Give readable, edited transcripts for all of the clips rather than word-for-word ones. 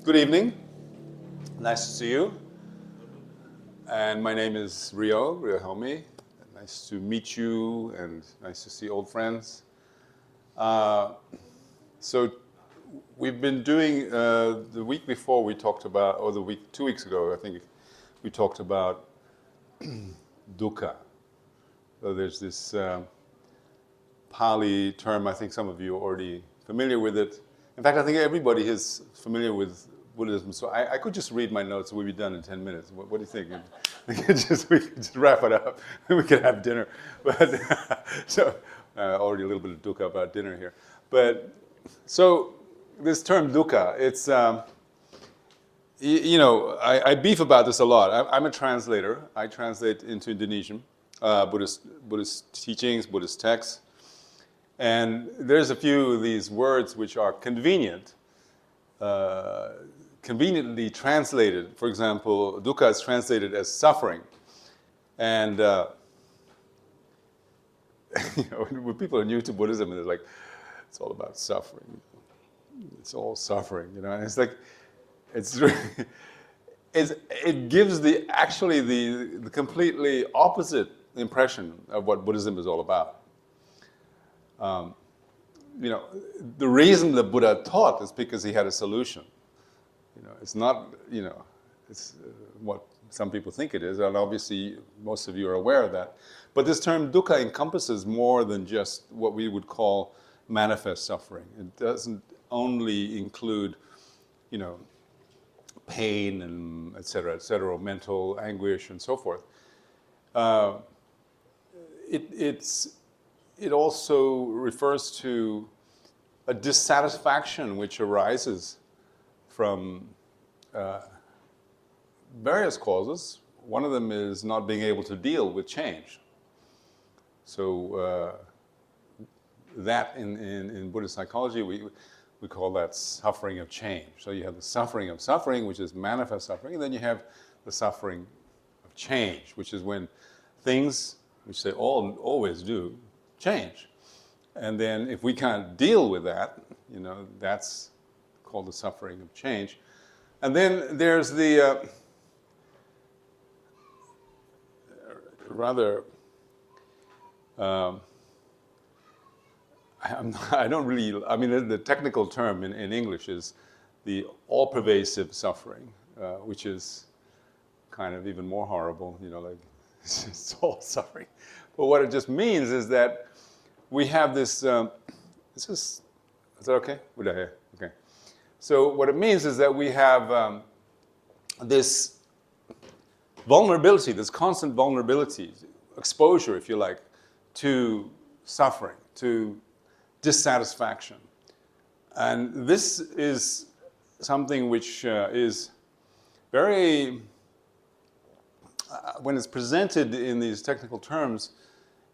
Good evening. Nice to see you. And my name is Rio Helmi. Nice to meet you and nice to see old friends. So we've been doing, the week before we talked about, or the week, 2 weeks ago, I think, we talked about Dukkha. So there's this Pali term, I think some of you are already familiar with it. In fact, I think everybody is familiar with Buddhism, so I could just read my notes and we'd be done in 10 minutes. What do you think? We could just wrap it up and we could have dinner. But so already a little bit of dukkha about dinner here. But so this term dukkha, it's, I beef about this a lot. I'm a translator. I translate into Indonesian, Buddhist teachings, Buddhist texts. And there's a few of these words which are conveniently translated. For example, dukkha is translated as suffering. And when people are new to Buddhism, they're like, it's all about suffering. It's all suffering, And it's like, it gives the completely opposite impression of what Buddhism is all about. The reason the Buddha taught is because he had a solution. It's not, it's what some people think it is, and obviously most of you are aware of that. But this term dukkha encompasses more than just what we would call manifest suffering. It doesn't only include, pain and et cetera, mental anguish and so forth. It also refers to a dissatisfaction which arises from various causes. One of them is not being able to deal with change. So that in Buddhist psychology, we call that suffering of change. So you have the suffering of suffering, which is manifest suffering, and then you have the suffering of change, which is when things, which they always do, change. And then if we can't deal with that, that's called the suffering of change. And then there's the the technical term in English is the all-pervasive suffering, which is kind of even more horrible, it's all suffering. But what it just means is that we have this, is that okay? Okay. So what it means is that we have this vulnerability, this constant vulnerability, exposure, if you like, to suffering, to dissatisfaction. And this is something which is very, when it's presented in these technical terms,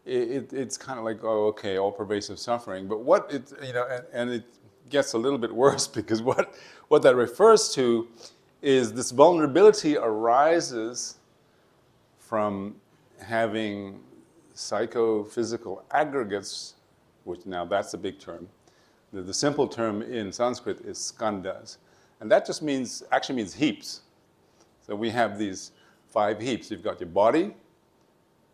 it's kind of like, oh, okay, all pervasive suffering. But what it, and it gets a little bit worse because what that refers to is this vulnerability arises from having psychophysical aggregates, which now that's a big term. The simple term in Sanskrit is skandhas. And that just actually means heaps. So we have these 5 heaps. You've got your body,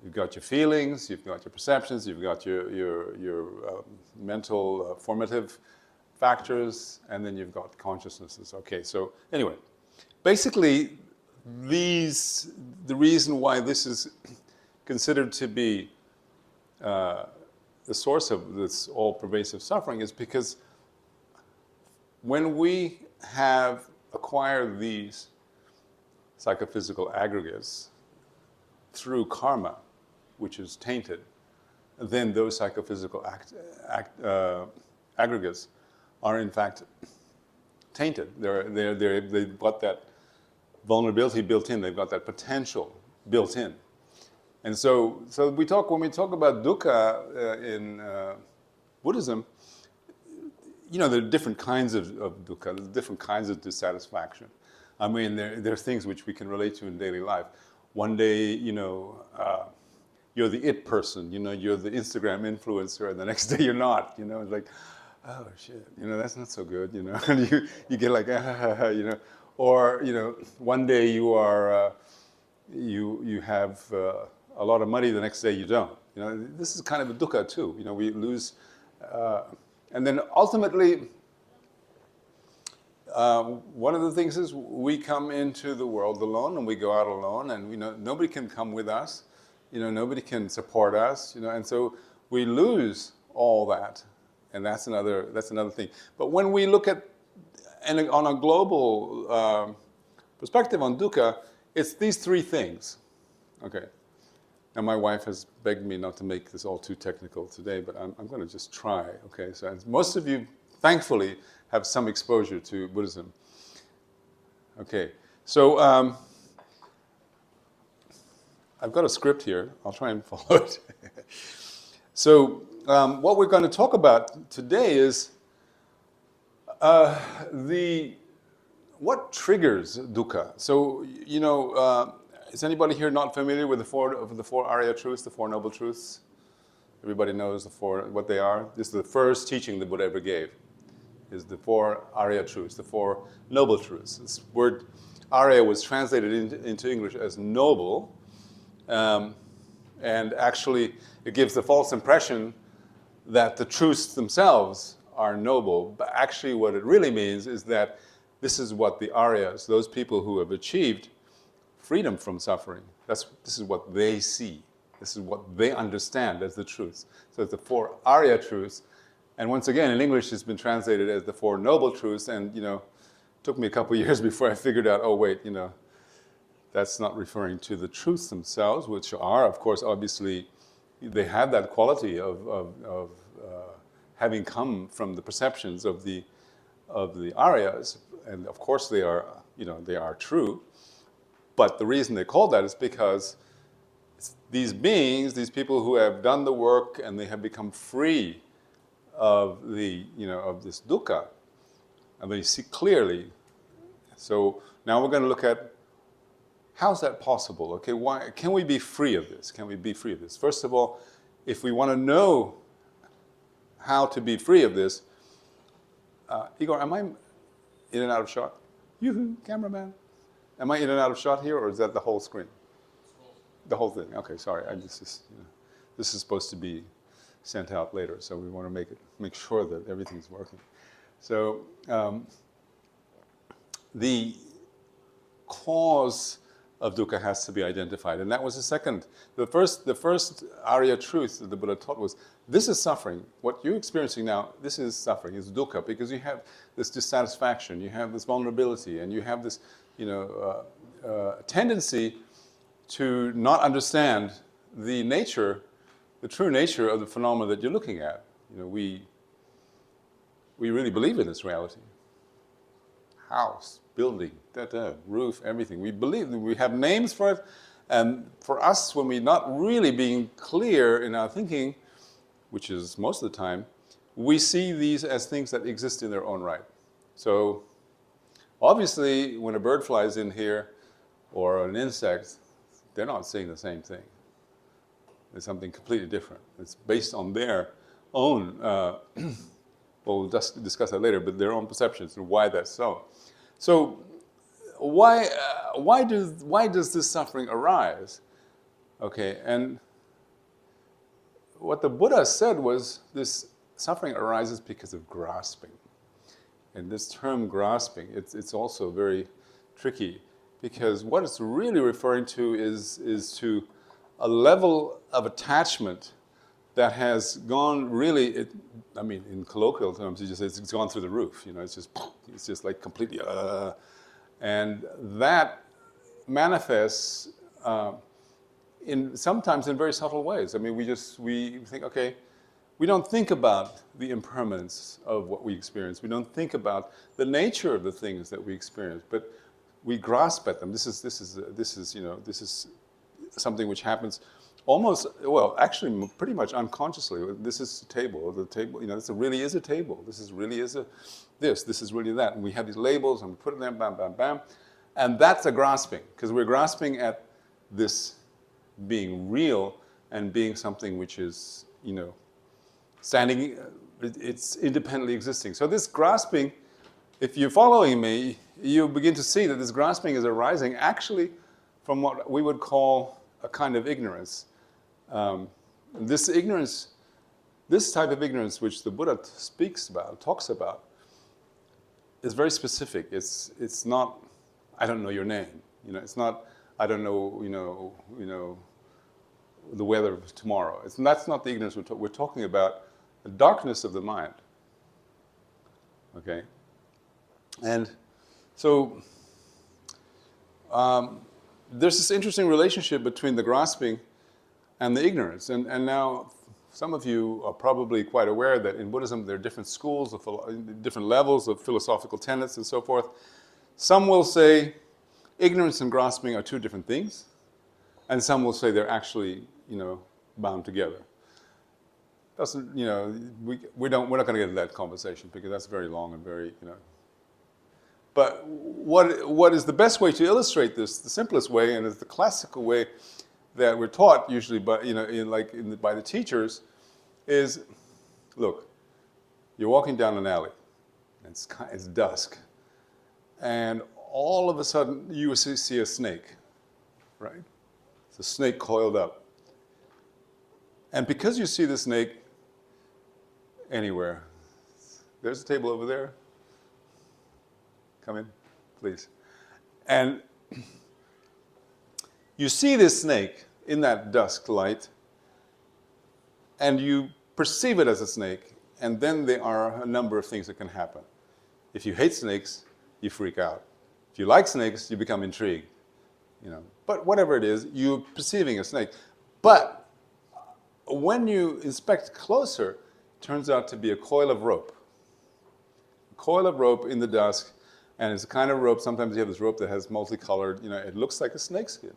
you've got your feelings, you've got your perceptions, you've got your mental formative factors, and then you've got consciousnesses. Okay, so anyway, basically the reason why this is considered to be the source of this all-pervasive suffering is because when we have acquired these psychophysical aggregates through karma, which is tainted, then those psychophysical aggregates are in fact tainted. They've got that vulnerability built in. They've got that potential built in. And so when we talk about dukkha in Buddhism, there are different kinds of dukkha, different kinds of dissatisfaction. I mean, there are things which we can relate to in daily life. One day, you're the it person, you're the Instagram influencer, and the next day you're not. It's like, oh shit, that's not so good, and you get like, or one day you are you have a lot of money, the next day you don't. This is kind of a dukkha too. We lose, and then ultimately, one of the things is we come into the world alone and we go out alone, and nobody can come with us. Nobody can support us. And so we lose all that, and that's another thing. But when we look at, and on a global perspective on dukkha, it's these three things. Okay. Now my wife has begged me not to make this all too technical today, but I'm going to just try. Okay. So most of you, thankfully, have some exposure to Buddhism. Okay. So I've got a script here. I'll try and follow it. So what we're going to talk about today is what triggers dukkha. So is anybody here not familiar with the four Arya truths, the Four Noble Truths? Everybody knows what they are. This is the first teaching the Buddha ever gave. Is the four Arya truths, the Four Noble Truths. This word Arya was translated into English as noble. And actually, it gives the false impression that the truths themselves are noble. But actually, what it really means is that this is what the Aryas, those people who have achieved freedom from suffering, this is what they see. This is what they understand as the truths. So it's the four Arya truths. And once again, in English, it's been translated as the Four Noble Truths. And, it took me a couple of years before I figured out, oh, wait, that's not referring to the truths themselves, which are, of course, obviously, they have that quality of having come from the perceptions of the Aryas, and of course they are, they are true. But the reason they call that is because these beings, these people who have done the work and they have become free of of this dukkha, and they see clearly. So now we're going to look at how's that possible? Okay, why can we be free of this? Can we be free of this? First of all, if we want to know how to be free of this, Igor, am I in and out of shot? Yoo-hoo, cameraman. Am I in and out of shot here, or is that the whole screen? The whole thing. Okay, sorry. This is supposed to be sent out later, so we want to make sure that everything's working. So the cause of dukkha has to be identified, and that was the second. The first Arya truth that the Buddha taught was, this is suffering. What you're experiencing now, this is suffering. It's dukkha, because you have this dissatisfaction, you have this vulnerability, and you have this, tendency to not understand the true nature of the phenomena that you're looking at. We really believe in this reality. House, building, roof, everything. We believe that we have names for it, and for us, when we're not really being clear in our thinking, which is most of the time, we see these as things that exist in their own right. So obviously, when a bird flies in here, or an insect, they're not saying the same thing. It's something completely different. It's based on their own, we'll discuss that later, but their own perceptions and why that's so. So why does this suffering arise? Okay, and what the Buddha said was this suffering arises because of grasping. And this term grasping, it's also very tricky, because what it's really referring to is to a level of attachment that has gone really, in colloquial terms, you just say it's gone through the roof. It's just like completely, and that manifests sometimes in very subtle ways. We think, okay, we don't think about the impermanence of what we experience. We don't think about the nature of the things that we experience, but we grasp at them. This is something which happens almost, actually pretty much unconsciously. This is a table. The table, this really is a table. This really is this is really that. And we have these labels, and we put it there, bam, bam, bam. And that's a grasping, because we're grasping at this being real and being something which is, standing It's independently existing. So this grasping, if you're following me, you begin to see that this grasping is arising actually from what we would call a kind of ignorance. This ignorance, this type of ignorance which the Buddha speaks about, talks about, is very specific. It's not, I don't know your name. It's not, I don't know, the weather of tomorrow. That's not the ignorance we're talking about. The darkness of the mind. Okay? And so there's this interesting relationship between the grasping and the ignorance. And now some of you are probably quite aware that in Buddhism there are different schools, different levels of philosophical tenets and so forth. Some will say ignorance and grasping are two different things. And some will say they're actually, bound together. Doesn't, we're not going to get into that conversation because that's very long and very, But what is the best way to illustrate this? The simplest way, and is the classical way that we're taught usually, by the teachers, is, look, you're walking down an alley. It's dusk, and all of a sudden you see a snake, right? It's a snake coiled up. And because you see the snake anywhere, there's a table over there. Come in, please. And you see this snake in that dusk light, and you perceive it as a snake, and then there are a number of things that can happen. If you hate snakes, you freak out. If you like snakes, you become intrigued. But whatever it is, you're perceiving a snake. But when you inspect closer, it turns out to be a coil of rope. A coil of rope in the dusk, and it's a kind of rope, sometimes you have this rope that has multicolored, it looks like a snakeskin.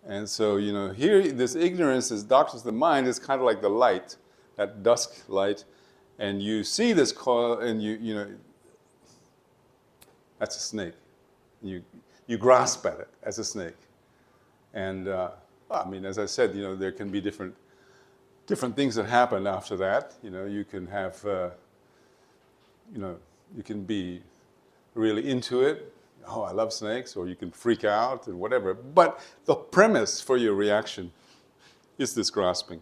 And so, here, this ignorance, this darkness of the mind is kind of like the light, that dusk light, and you see this coil, and that's a snake. You grasp at it as a snake. And, as I said, there can be different things that happen after that. You can have, you can be really into it. Oh, I love snakes, or you can freak out and whatever. But the premise for your reaction is this grasping.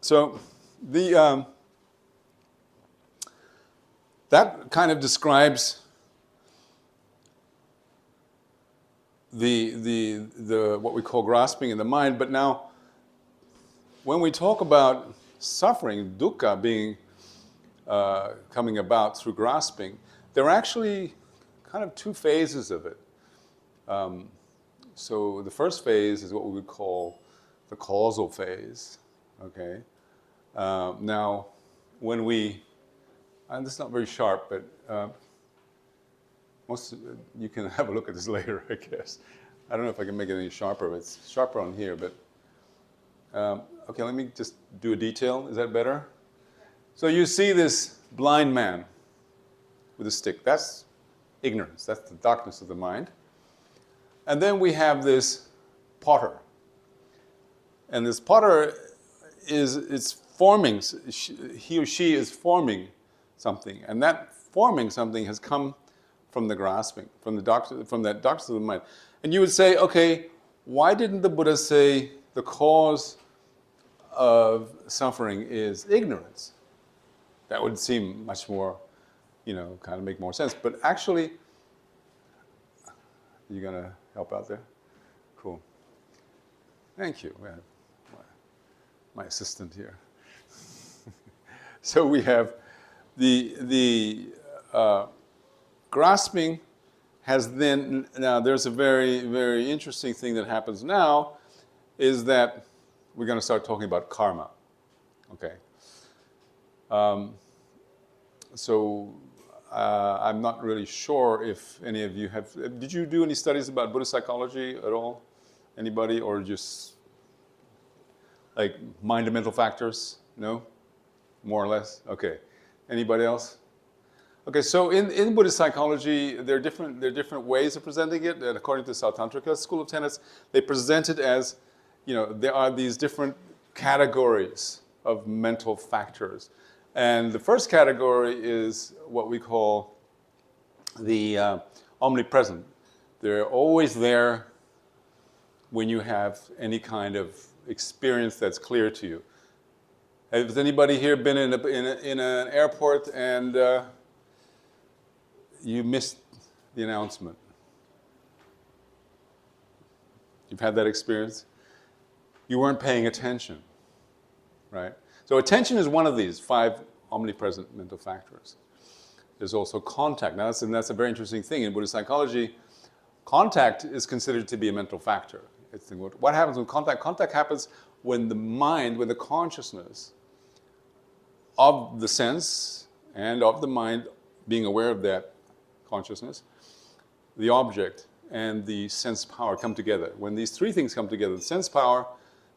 So that kind of describes the what we call grasping in the mind. But now, when we talk about suffering, dukkha being coming about through grasping, there are actually kind of two phases of it. So the first phase is what we would call the causal phase. Okay. Now, when we, and this is not very sharp, but you can have a look at this later, I guess. I don't know if I can make it any sharper, but it's sharper on here. But okay, let me just do a detail. Is that better? So you see this blind man with a stick. That's ignorance. That's the darkness of the mind. And then we have this potter. And this potter it's forming, he or she is forming something. And that forming something has come from the grasping, from that darkness of the mind. And you would say, okay, why didn't the Buddha say the cause of suffering is ignorance? That would seem much more, kind of make more sense. But actually, you gonna help out there? Cool. Thank you. We have my assistant here. So we have the grasping has then, now there's a very, very interesting thing that happens now, is that we're going to start talking about karma. Okay. I'm not really sure if any of you did you do any studies about Buddhist psychology at all? Anybody? Or just like mind and mental factors? No? More or less? Okay. Anybody else? Okay, so in Buddhist psychology, there are different ways of presenting it. And according to the Sautantrika school of tenets, they present it as, there are these different categories of mental factors. And the first category is what we call the omnipresent. They're always there when you have any kind of experience that's clear to you. Has anybody here been in an airport and you missed the announcement? You've had that experience? You weren't paying attention, right? So attention is one of these 5 omnipresent mental factors. There's also contact. Now, that's a very interesting thing. In Buddhist psychology, contact is considered to be a mental factor. What happens with contact? Contact happens when the mind, when the consciousness of the sense and of the mind being aware of that consciousness, the object and the sense power come together. When these 3 things come together, the sense power,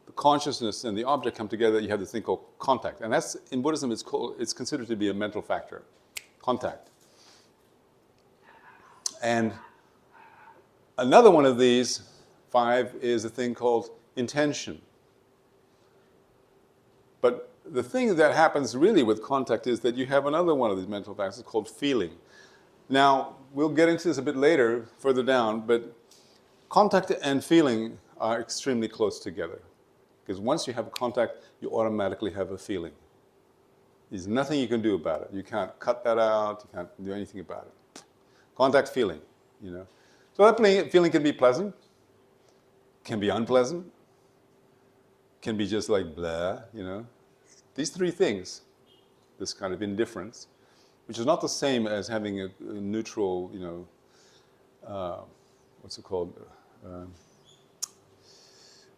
the consciousness, and the object come together, you have this thing called contact. And that's, in Buddhism, it's considered to be a mental factor, contact. And another one of these 5 is a thing called intention. But the thing that happens really with contact is that you have another one of these mental factors called feeling. Now, we'll get into this a bit later, further down, but contact and feeling are extremely close together. Because once you have contact, you automatically have a feeling. There's nothing you can do about it. You can't cut that out, you can't do anything about it. Contact, feeling, you know. So that feeling can be pleasant, can be unpleasant, can be just like blah, you know. These 3 things, this kind of indifference, which is not the same as having a neutral, you know, what's it called?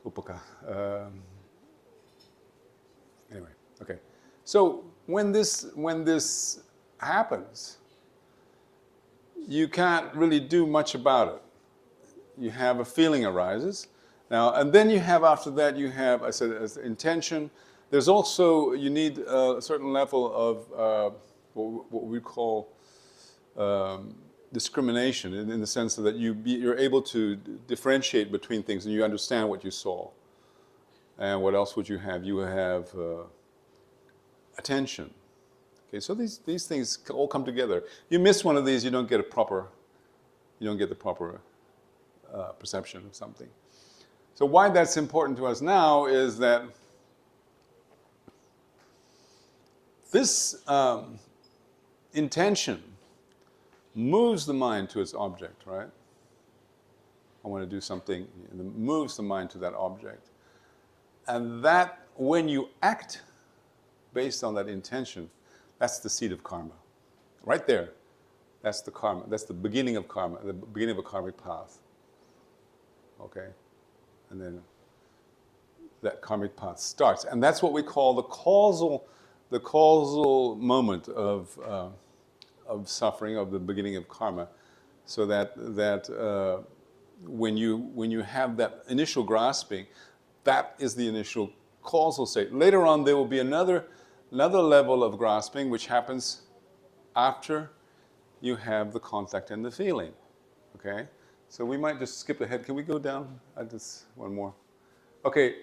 Upaka. Anyway, okay. So when this happens, you can't really do much about it. You have a feeling arises. Now, and then you have, after that, you have, I said, as intention. There's also, you need a certain level of what we call discrimination, in the sense that you're able to differentiate between things and you understand what you saw. And what else would you have? You have attention. Okay, so these things all come together. You miss one of these, you don't get the proper perception of something. So why that's important to us now is that this intention moves the mind to its object, right? I want to do something, and it moves the mind to that object. And that, when you act based on that intention, that's the seed of karma. Right there, that's the karma. That's the beginning of karma, the beginning of a karmic path. Okay? And then that karmic path starts. And that's what we call the causal moment of suffering, of the beginning of karma. So that when you have that initial grasping, that is the initial causal state. Later on, there will be another level of grasping, which happens after you have the contact and the feeling. Okay? So we might just skip ahead. Can we go down? Just one more. Okay,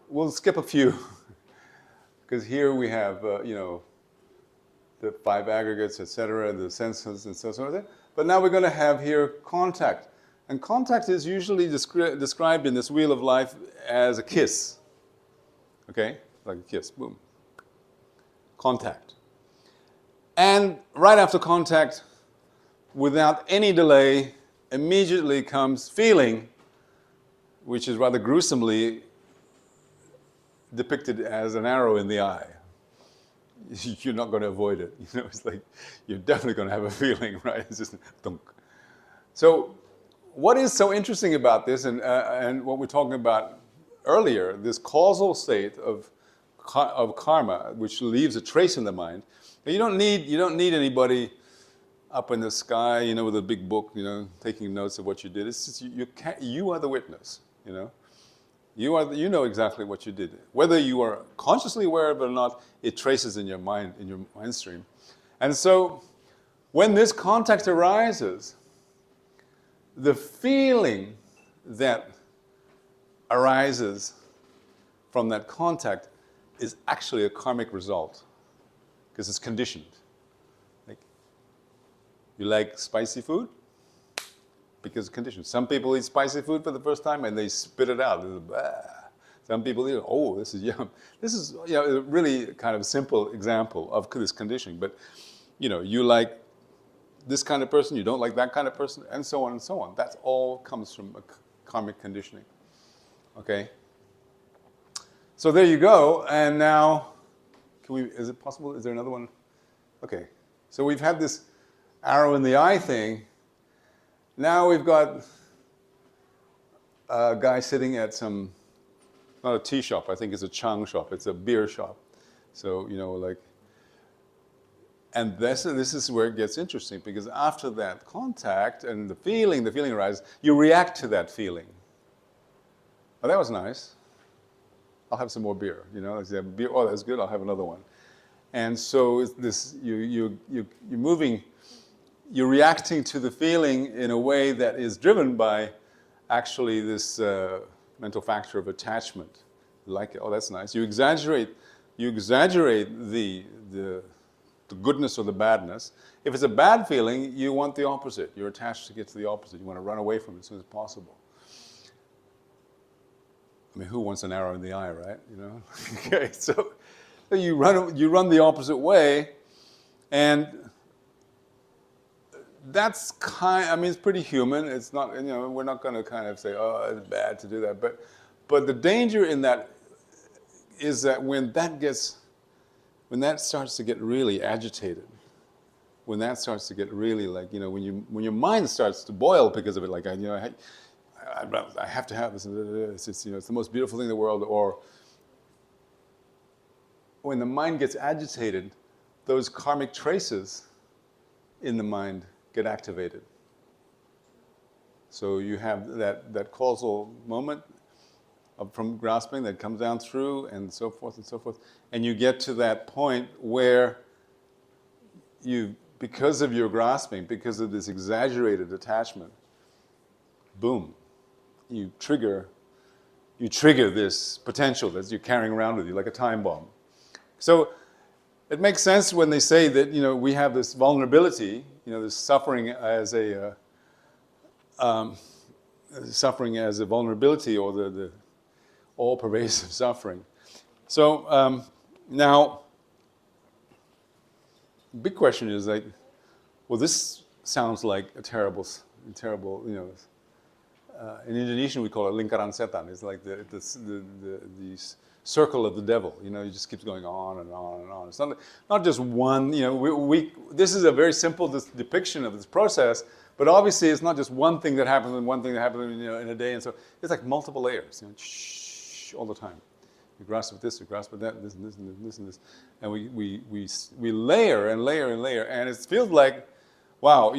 we'll skip a few. Because here we have, the 5 aggregates, etc., the senses, and so on. But now we're going to have here contact. And contact is usually described in this wheel of life as a kiss. Okay? Like a kiss, boom. Contact. And right after contact, without any delay, immediately comes feeling, which is rather gruesomely depicted as an arrow in the eye. You're not going to avoid it. It's like you're definitely going to have a feeling, right? It's just thunk. So, what is so interesting about this, and what we're talking about earlier, this causal state of karma, which leaves a trace in the mind. You don't need anybody up in the sky, with a big book, taking notes of what you did. It's just you are the witness, You know exactly what you did. Whether you are consciously aware of it or not, it traces in your mind stream. And so, when this contact arises, the feeling that arises from that contact is actually a karmic result because it's conditioned. Like, you like spicy food because it's conditioned. Some people eat spicy food for the first time and they spit it out. Some people eat, oh, this is yum. This is a really kind of simple example of this conditioning. But you like this kind of person, you don't like that kind of person, and so on and so on. That all comes from a karmic conditioning. Okay? So there you go. And now, is it possible? Is there another one? Okay. So we've had this arrow in the eye thing. Now we've got a guy sitting at not a tea shop, I think it's a chang shop, it's a beer shop. So, and this is where it gets interesting, because after that contact and the feeling arises, you react to that feeling. Oh, that was nice. I'll have some more beer. Beer. Oh, that's good. I'll have another one. And so it's this, you're moving, you're reacting to the feeling in a way that is driven by actually this mental factor of attachment. You like it. Oh, that's nice. You exaggerate the goodness or the badness. If it's a bad feeling, you want the opposite. You're attached to get to the opposite. You want to run away from it as soon as possible. I mean, who wants an arrow in the eye, right? Okay, so you run the opposite way, and that's it's pretty human. It's not, we're not going to kind of say, oh, it's bad to do that. But the danger in that is that when that starts to get really agitated, when that starts to get really when your mind starts to boil because of it, like, I have to have this. It's the most beautiful thing in the world. Or when the mind gets agitated, those karmic traces in the mind get activated. So you have that causal moment from grasping that comes down through, and so forth and so forth. And you get to that point where because of your grasping, because of this exaggerated attachment, boom, you trigger this potential that you're carrying around with you like a time bomb. So it makes sense when they say that we have this vulnerability, this suffering as a vulnerability, or the all-pervasive suffering. So now, the big question is this sounds like a terrible. In Indonesian, we call it lingkaran setan. It's like the circle of the devil. It just keeps going on and on and on. It's not just one. This is a very simple depiction of this process, but obviously it's not just one thing that happens and one thing that happens in a day. And so it's like multiple layers. All the time. You grasp with this, you grasp with that, this and this and this and this, and we layer and layer and layer, and it feels like, wow,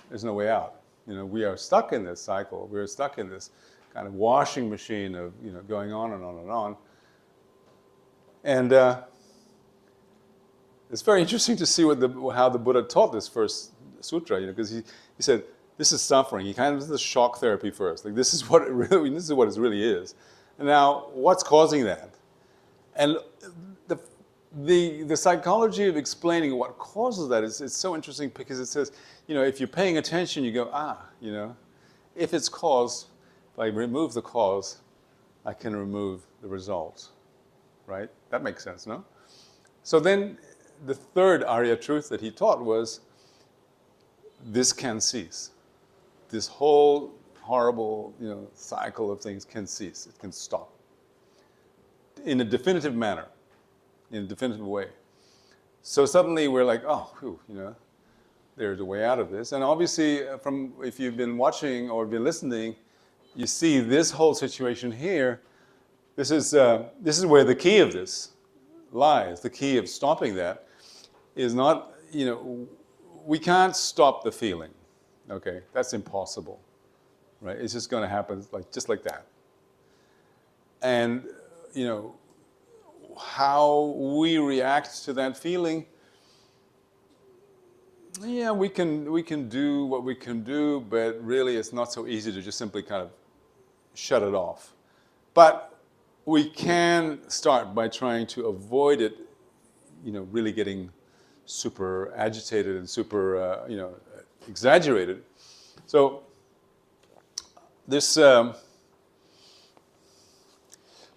there's no way out. We are stuck in this cycle. We're stuck in this kind of washing machine of going on and on and on. And it's very interesting to see how the Buddha taught this first sutra. Because he said this is suffering. He kind of did the shock therapy first. Like this is what it really is. And now, what's causing that? And the psychology of explaining what causes that is so interesting, because it says, if you're paying attention, you go, if it's cause, if I remove the cause, I can remove the result, right? That makes sense, no? So then the third Arya truth that he taught was, this can cease. This whole horrible, cycle of things can cease. It can stop in a definitive manner, in a definitive way. So suddenly we're like, oh, whew, there's a way out of this. And obviously, if you've been watching or been listening, you see this whole situation here. This is where the key of this lies. The key of stopping that is not, we can't stop the feeling. Okay, that's impossible, right? It's just going to happen just like that. And how we react to that feeling, yeah, we can do what we can do, but really it's not so easy to just simply kind of shut it off. But we can start by trying to avoid it, really getting super agitated and super, exaggerated. So this, so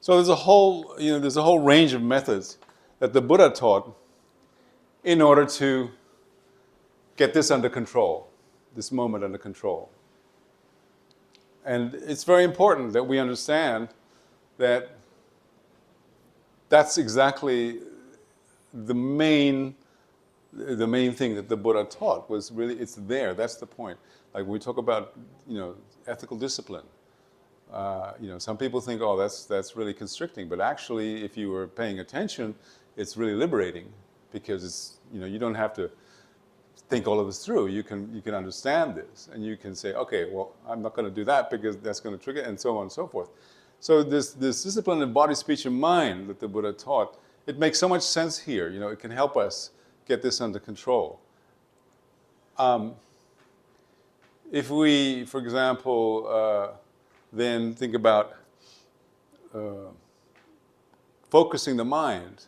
there's a whole range of methods that the Buddha taught in order to get this under control, this moment under control. And it's very important that we understand that that's exactly the main thing that the Buddha taught was really, it's there, that's the point. Like when we talk about, ethical discipline, some people think, oh, that's really constricting, but actually if you were paying attention, it's really liberating because it's, you don't have to think all of this through. You can understand this and you can say, okay, well, I'm not going to do that because that's going to trigger, and so on and so forth. So this discipline in body, speech, and mind that the Buddha taught, it makes so much sense here. It can help us get this under control. If we, for example, then think about focusing the mind.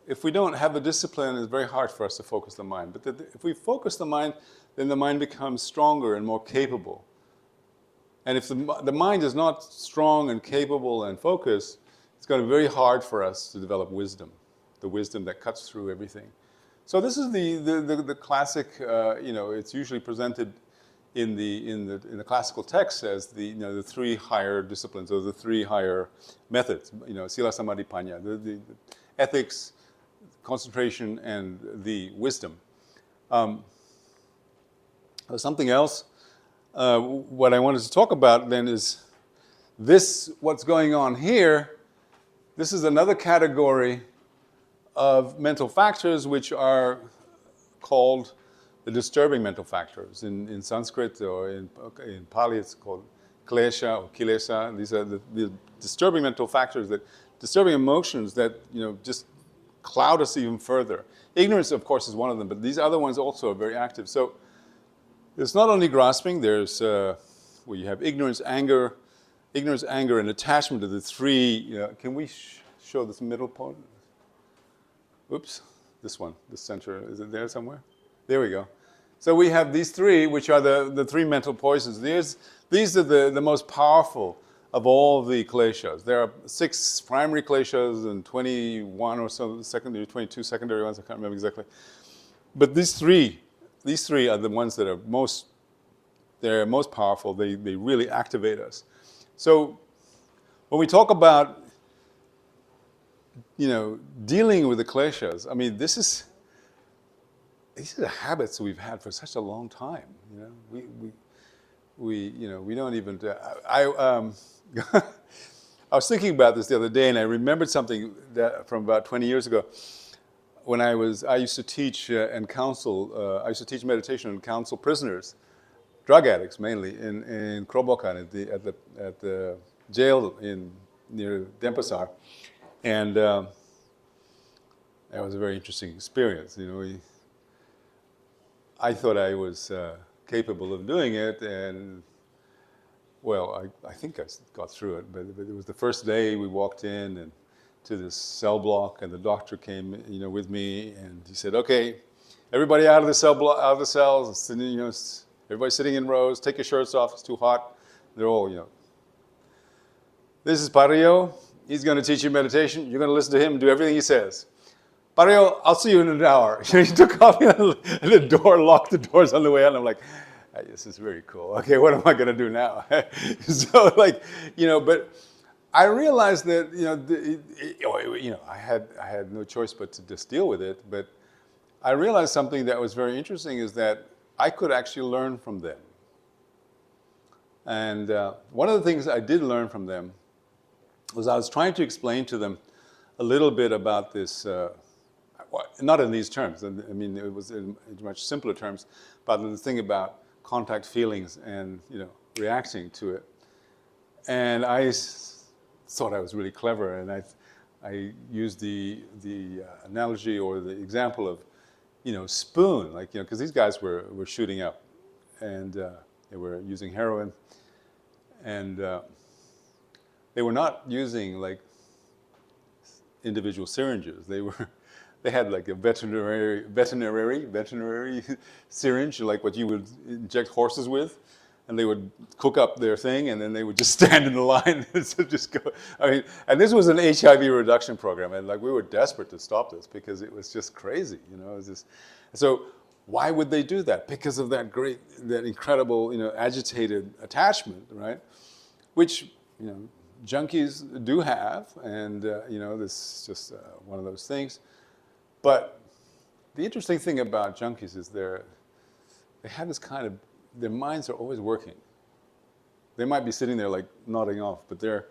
If we don't have the discipline, it's very hard for us to focus the mind. But if we focus the mind, then the mind becomes stronger and more capable. And if the mind is not strong and capable and focused, it's going to be very hard for us to develop wisdom, the wisdom that cuts through everything. So this is the classic. It's usually presented in the classical text as the three higher disciplines, or the three higher methods. Sila, Samadhi, Panya, the ethics, concentration, and the wisdom. Something else. What I wanted to talk about then is this. What's going on here? This is another category of mental factors which are called the disturbing mental factors. In Sanskrit or in Pali, it's called klesha or kilesa. These are the disturbing mental factors, disturbing emotions that just cloud us even further. Ignorance, of course, is one of them, but these other ones also are very active. So it's not only grasping. There's where you have ignorance, anger, and attachment to the three. Can we show this middle point? Oops, this one, the center. Is it there somewhere? There we go. So we have these three, which are the three mental poisons. These are the most powerful of all the kleshas. There are 6 primary kleshas and 21 or so secondary, 22 secondary ones. I can't remember exactly. But these three are the ones that are most powerful. They really activate us. So when we talk about dealing with the kleshas, I mean, these are the habits we've had for such a long time. We don't even. I was thinking about this the other day, and I remembered something from about 20 years ago. When I used to teach and counsel. I used to teach meditation and counsel prisoners, drug addicts mainly, in Krobokan at the jail near Denpasar, and that was a very interesting experience. I thought I was capable of doing it, and well, I think I got through it. But it was the first day we walked in and to this cell block, and the doctor came, with me, and he said, "Okay, everybody out of the cell block, out of the cells. Everybody sitting in rows. Take your shirts off. It's too hot." They're all, This is Pario. He's going to teach you meditation. You're going to listen to him and do everything he says. Pario, I'll see you in an hour. He took off and the door, locked the doors on the way out. And I'm like, this is very cool. Okay, what am I going to do now? So but I realized that, I had no choice but to just deal with it. But I realized something that was very interesting is that I could actually learn from them. And one of the things I did learn from them was I was trying to explain to them a little bit about this, not in these terms. I mean, it was in much simpler terms, but the thing about contact feelings and, reacting to it. And I thought I was really clever, and I used the analogy or the example of, spoon, because these guys were shooting up, and they were using heroin, and they were not using like individual syringes. They had like a veterinary syringe, like what you would inject horses with, and they would cook up their thing, and then they would just stand in the line and so just go. I mean, and this was an HIV reduction program, and like we were desperate to stop this because it was just crazy, you know. It was just, so why would they do that? Because of that incredible, you know, agitated attachment, right? Which, you know, junkies do have, and you know, this is just one of those things. But the interesting thing about junkies is they have this kind of, their minds are always working. They might be sitting there like nodding off, but they're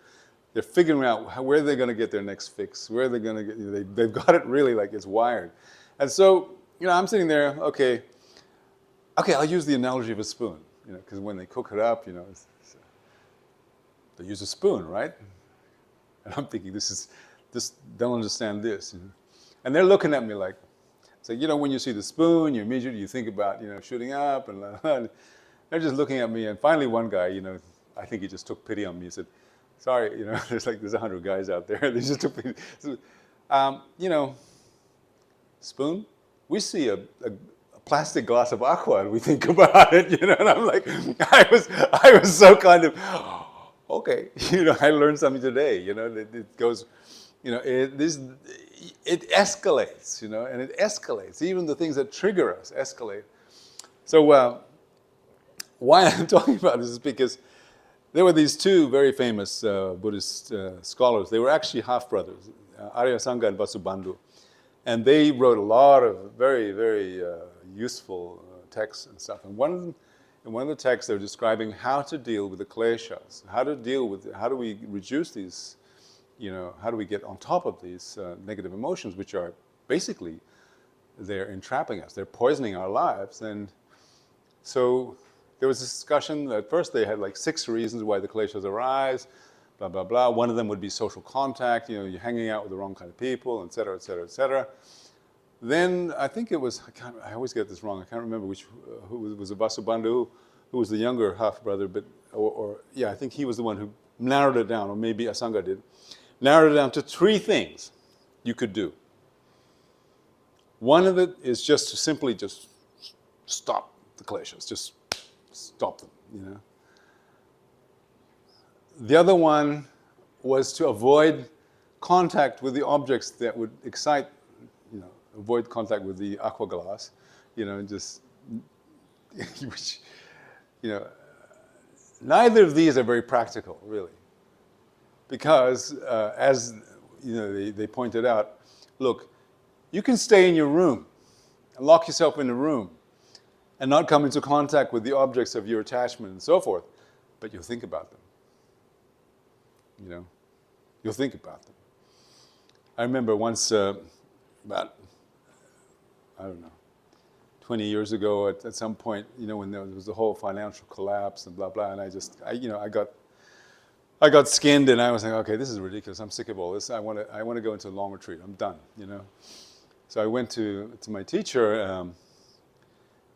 figuring out where they're going to get their next fix, where they're going to get, you know, they've got it really like it's wired. And so, you know, I'm sitting there, okay, I'll use the analogy of a spoon, you know, because when they cook it up, you know, they use a spoon, right? And I'm thinking, they'll understand this. You know? And they're looking at me like, so, you know, when you see the spoon, you immediately think about, you know, shooting up, and they're just looking at me. And finally, one guy, you know, I think he just took pity on me. He said, "Sorry, you know, there's 100 guys out there. They just took pity." So, you know, spoon. We see a plastic glass of aqua, and we think about it, you know. And I'm like, I was so kind of, okay, you know, I learned something today. You know, it goes, you know, it escalates, you know, and it escalates. Even the things that trigger us escalate. So why I'm talking about this is because there were these two very famous Buddhist scholars. They were actually half-brothers, Arya Sangha and Vasubandhu. And they wrote a lot of very, very useful texts and stuff. And in one of the texts, they're describing how to deal with the kleshas, how do we reduce these, you know, how do we get on top of these negative emotions, which are basically, they're entrapping us, they're poisoning our lives. And so there was a discussion. At first they had like 6 reasons why the kleshas arise, blah, blah, blah. One of them would be social contact, you know, you're hanging out with the wrong kind of people, et cetera, et cetera, et cetera. Then I think it was, I always get this wrong, I can't remember who was a Vasubandhu, who was the younger half-brother, but, yeah, I think he was the one who narrowed it down, or maybe Asanga did, narrowed it down to 3 things you could do. One of it is just to simply just stop the kleshas, just stop them, you know. The other one was to avoid contact with the objects that would excite, you know, avoid contact with the aqua glass, you know, just, which, you know, neither of these are very practical, really. Because, as, you know, they pointed out, look, you can stay in your room and lock yourself in a room and not come into contact with the objects of your attachment and so forth, but you'll think about them. You know, you'll think about them. I remember once, about, I don't know, 20 years ago at some point, you know, when there was the whole financial collapse and blah, blah, and I got skinned, and I was like, okay, this is ridiculous. I'm sick of all this. I want to go into a long retreat. I'm done, you know. So I went to my teacher,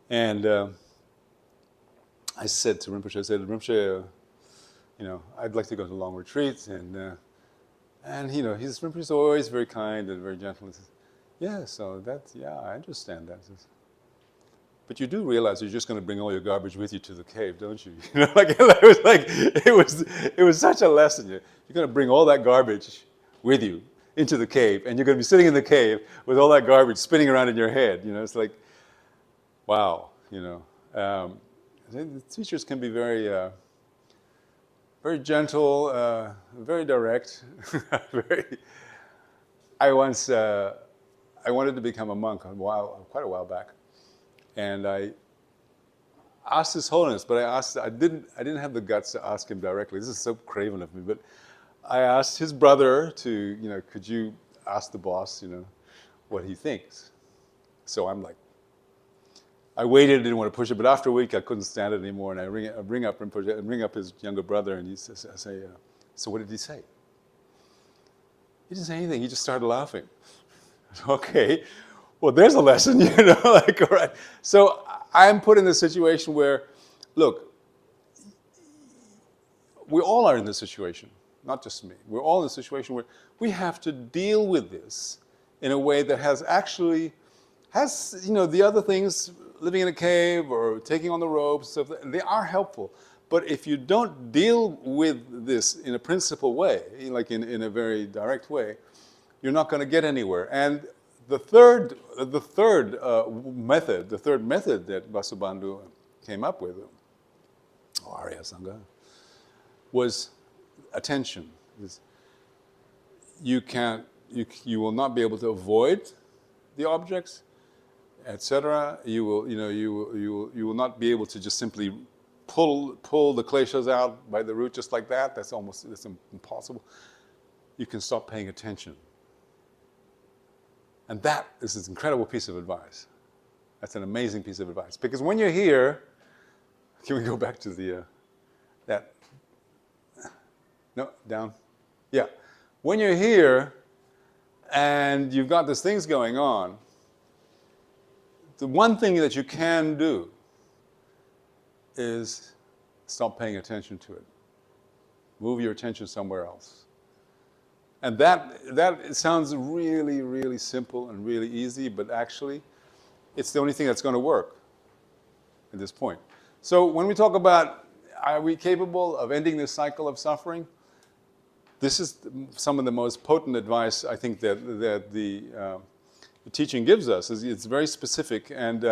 and I said to Rinpoche, you know, I'd like to go to long retreats, and you know, Rinpoche's always very kind and very gentle. He says, yeah, so I understand that. Says, but you do realize you're just going to bring all your garbage with you to the cave, don't you? You know, like it was such a lesson. You're going to bring all that garbage with you into the cave, and you're going to be sitting in the cave with all that garbage spinning around in your head. You know, it's like, wow. You know, the teachers can be very, very gentle, very direct. I wanted to become a monk quite a while back. And I asked His Holiness, but I didn't have the guts to ask him directly. This is so craven of me, but I asked his brother to, you know, could you ask the boss, you know, what he thinks? So I'm like, I waited, didn't want to push it, but after a week I couldn't stand it anymore, and I ring up his younger brother, and I say, so what did he say? He didn't say anything. He just started laughing. Okay. Well, there's a lesson, you know, like, all right. So I'm put in this situation where, look, we all are in this situation. not just me. We're all in a situation where we have to deal with this in a way that has, the other things, living in a cave or taking on the ropes, stuff, they are helpful. But if you don't deal with this in a principled way, like in a very direct way, you're not going to get anywhere. And the third method that Vasubandhu came up with, or Arya Sangha, was attention. You will not be able to avoid the objects, etc. You will not be able to just simply pull the kleshas out by the root just like that. That's impossible. You can stop paying attention. And that is an incredible piece of advice. That's an amazing piece of advice. Because when you're here, can we go back to no, down? Yeah. When you're here and you've got these things going on, the one thing that you can do is stop paying attention to it. Move your attention somewhere else. And that sounds really, really simple and really easy, but actually, it's the only thing that's going to work at this point. So when we talk about, are we capable of ending this cycle of suffering? This is some of the most potent advice I think that the teaching gives us. It's very specific, and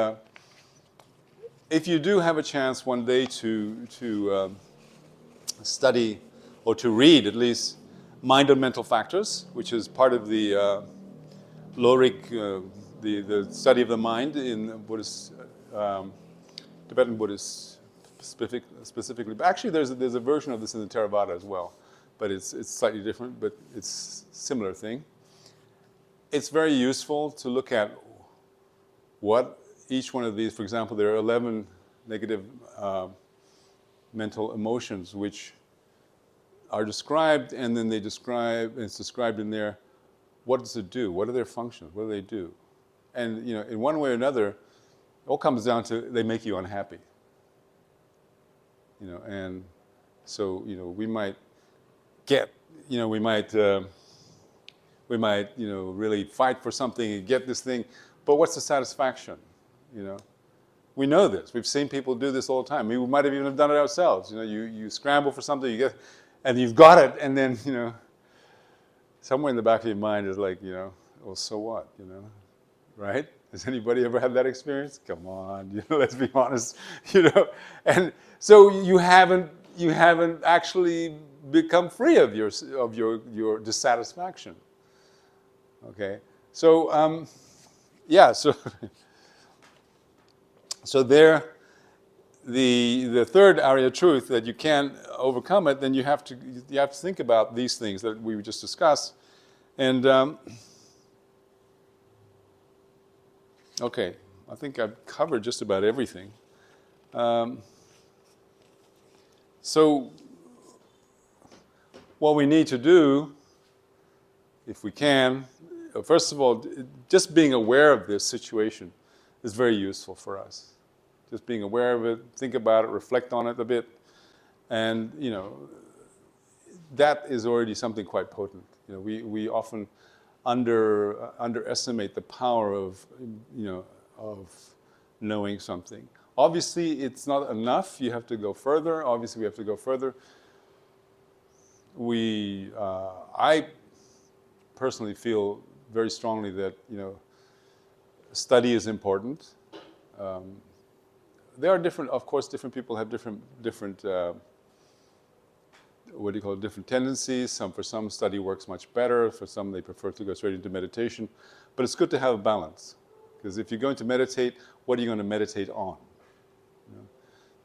if you do have a chance one day to study or to read at least Mind and Mental Factors, which is part of the Lorik, the study of the mind in Buddhist, Tibetan Buddhist specifically. But actually, there's a version of this in the Theravada as well, but it's slightly different, but it's a similar thing. It's very useful to look at what each one of these, for example, there are 11 negative mental emotions which are described, and then it's described in there, what does it do? What are their functions? What do they do? And, in one way or another, it all comes down to they make you unhappy. And so, we might really fight for something and get this thing, but what's the satisfaction? We know this. We've seen people do this all the time. We might have even done it ourselves. You scramble for something, and you've got it, and then, somewhere in the back of your mind is like, well, so what, right? Has anybody ever had that experience? Come on, let's be honest, And so you haven't actually become free of your dissatisfaction. Okay, so so there. The third area of truth, that you can't overcome it, then you have to think about these things that we just discussed. And okay, I think I've covered just about everything. So what we need to do, if we can, first of all, just being aware of this situation is very useful for us. Just being aware of it, think about it, reflect on it a bit, and that is already something quite potent. We often underestimate the power of knowing something. Obviously, it's not enough. You have to go further. Obviously, we have to go further. I personally feel very strongly that study is important. There are different people have different different tendencies. For some, study works much better. For some, they prefer to go straight into meditation. But it's good to have a balance, because if you're going to meditate, what are you going to meditate on?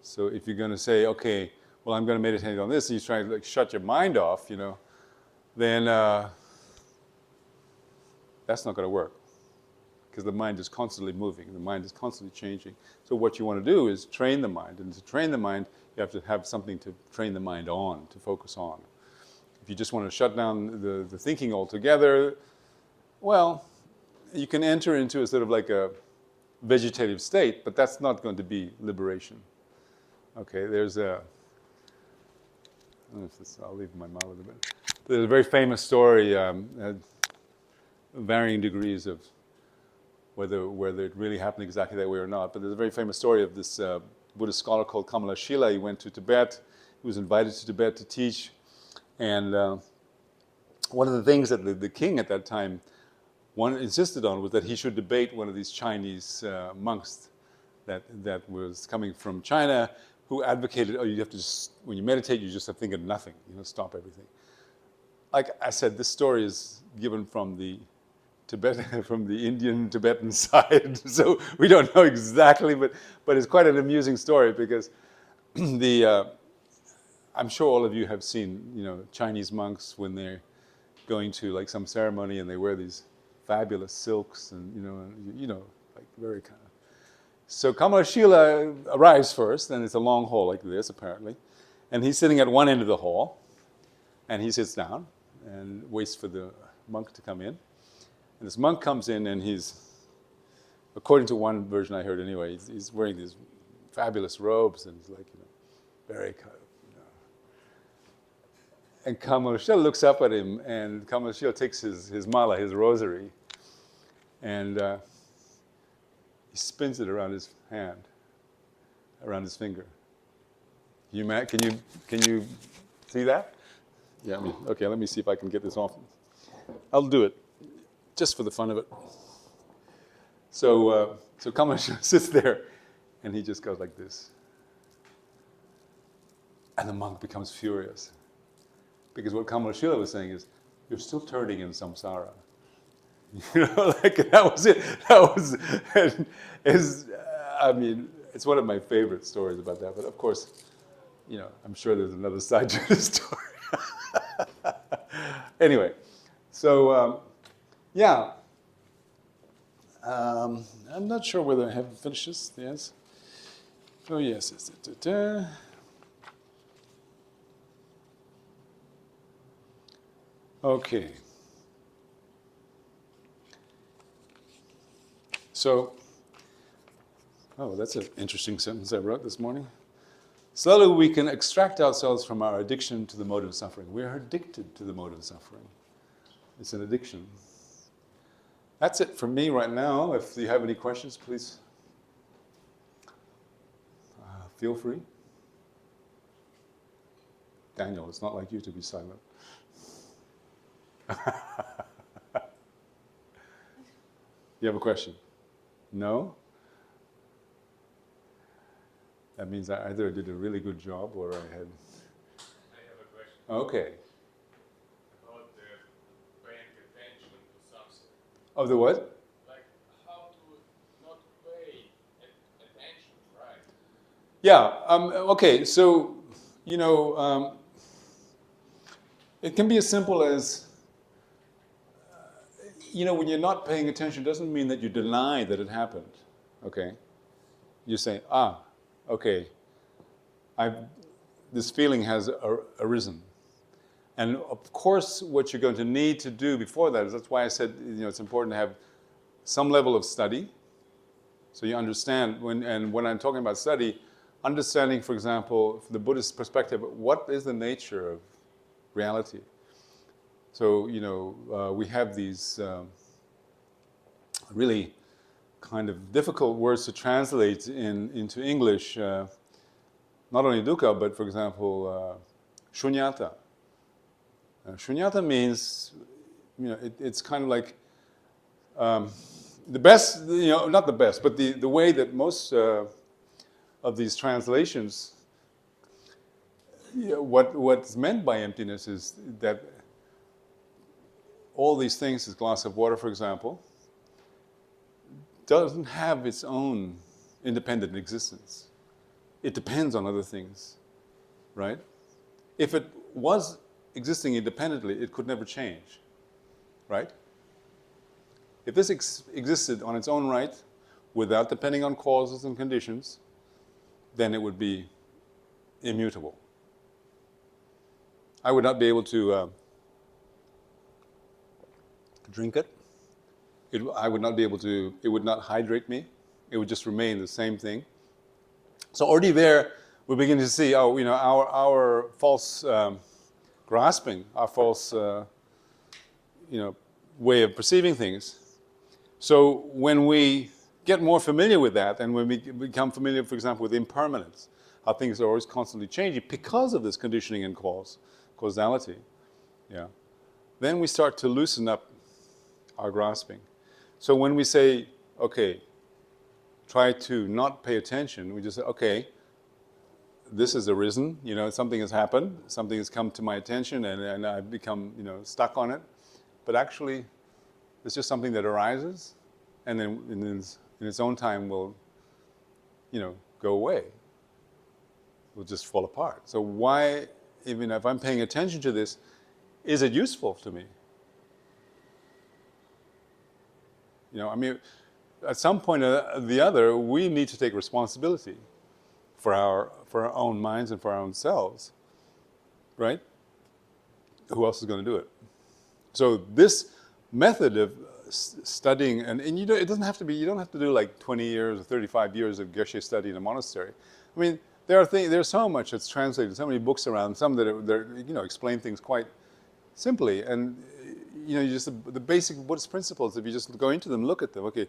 So if you're going to say, okay, well, I'm going to meditate on this, and you try to shut your mind off, then that's not going to work. Because the mind is constantly moving, the mind is constantly changing. So what you want to do is train the mind, and to train the mind, you have to have something to train the mind on, to focus on. If you just want to shut down the thinking altogether, well, you can enter into a sort of like a vegetative state, but that's not going to be liberation. Okay, I'll leave my mouth a little bit. there's a very famous story, varying degrees of whether it really happened exactly that way or not. But there's a very famous story of this Buddhist scholar called Kamalashila. He went to Tibet. He was invited to Tibet to teach. And one of the things that the king at that time insisted on was that he should debate one of these Chinese monks that was coming from China, who advocated, you have to just, when you meditate, you just have to think of nothing, stop everything. Like I said, this story is given from the Indian Tibetan side, so we don't know exactly, but it's quite an amusing story because I'm sure all of you have seen, Chinese monks when they're going to like some ceremony and they wear these fabulous silks and like very kind of. So Kamalashila arrives first, and it's a long hall like this apparently, and he's sitting at one end of the hall, and he sits down and waits for the monk to come in. And this monk comes in, and he's, according to one version I heard anyway, he's wearing these fabulous robes, and he's like, very kind of, And Kamalashila looks up at him, and Kamalashila takes his mala, his rosary, and he spins it around his hand, around his finger. Can you see that? Yeah. Okay. Let me see if I can get this off. I'll do it, just for the fun of it. So Kamalashila sits there, and he just goes like this, and the monk becomes furious. Because what Kamalashila was saying is, you're still turning in samsara. That was it. It's one of my favorite stories about that. But of course, I'm sure there's another side to this story. Anyway, so I'm not sure whether I have finished this. Yes. Oh yes. Okay. So, that's an interesting sentence I wrote this morning. Slowly we can extract ourselves from our addiction to the mode of suffering. We are addicted to the mode of suffering. It's an addiction. That's it for me right now. If you have any questions, please feel free. Daniel, it's not like you to be silent. You have a question? No? That means I either did a really good job or I had... I have a question. Okay. About the paying attention to something. Of the what? Like how to not pay attention, right? Yeah, okay, so, it can be as simple as, when you're not paying attention, doesn't mean that you deny that it happened, okay? You say, okay, this feeling has arisen. And of course, what you're going to need to do before that is, that's why I said, it's important to have some level of study, so you understand, when I'm talking about study, understanding, for example, from the Buddhist perspective, what is the nature of reality? So, we have these really kind of difficult words to translate into English, not only dukkha, but for example, shunyata. Shunyata means, it's kind of like the best, not the best, but the way that most of these translations, what's meant by emptiness is that all these things, this glass of water, for example, doesn't have its own independent existence. It depends on other things, right? If it was existing independently, it could never change, right? If this existed on its own right, without depending on causes and conditions, then it would be immutable. I would not be able to drink it. I would not be able to, it would not hydrate me. It would just remain the same thing. So already there, we begin to see, our false grasping, our false, way of perceiving things. So when we get more familiar with that, and when we become familiar, for example, with impermanence, how things are always constantly changing because of this conditioning and causality, yeah, then we start to loosen up our grasping. So when we say, okay, try to not pay attention, we just say, okay, this has arisen, something has happened, something has come to my attention, and I've become, stuck on it. But actually, it's just something that arises, and then in its own time will, go away. Will just fall apart. So why, even if I'm paying attention to this, is it useful to me? At some point or the other, we need to take responsibility for our own minds and for our own selves, right? Who else is going to do it? So this method of studying, and it doesn't have to be, you don't have to do like 20 years or 35 years of Geshe study in a monastery. I mean, there's so much that's translated, so many books around, some that explain things quite simply, and just the basic Buddhist principles, if you just go into them, look at them, okay,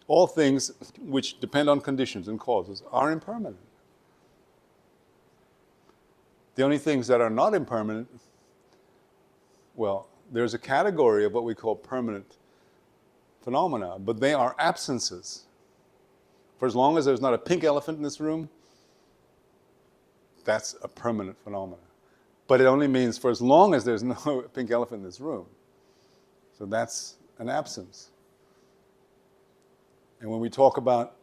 all things which depend on conditions and causes are impermanent. The only things that are not impermanent, well, there's a category of what we call permanent phenomena, but they are absences. For as long as there's not a pink elephant in this room, that's a permanent phenomenon. But it only means for as long as there's no pink elephant in this room. So that's an absence. And when we talk about,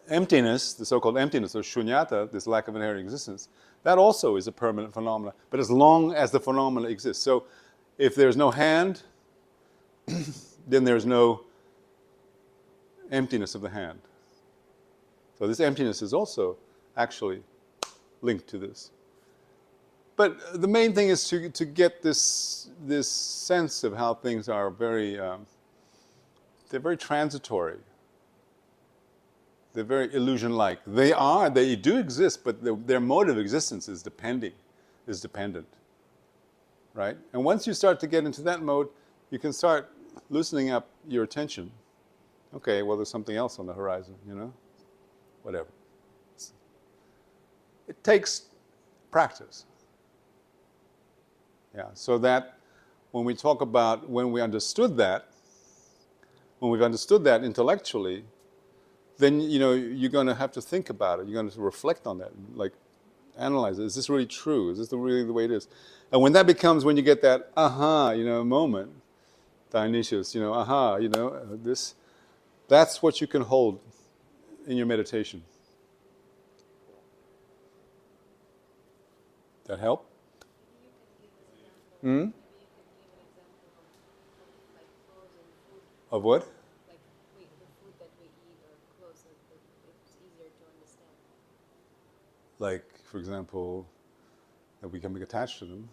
emptiness, the so-called emptiness, or shunyata, this lack of inherent existence, that also is a permanent phenomenon, but as long as the phenomena exists. So if there's no hand, then there's no emptiness of the hand. So this emptiness is also actually linked to this. But the main thing is to get this sense of how things are they're very transitory. They're very illusion-like. They do exist, but their mode of existence is dependent, right? And once you start to get into that mode, you can start loosening up your attention. Okay, well, there's something else on the horizon, whatever. It takes practice. Yeah, so that when we talk about when we've understood that intellectually, then you're going to have to think about it. You're going to reflect on that, like analyze it. Is this really true? Is this really the way it is? And when you get that moment, Dionysius, that's what you can hold in your meditation. That help? Hmm? Of what? Like the food that we eat or clothes that it's easier to understand. Like, for example, that we can be attached to them,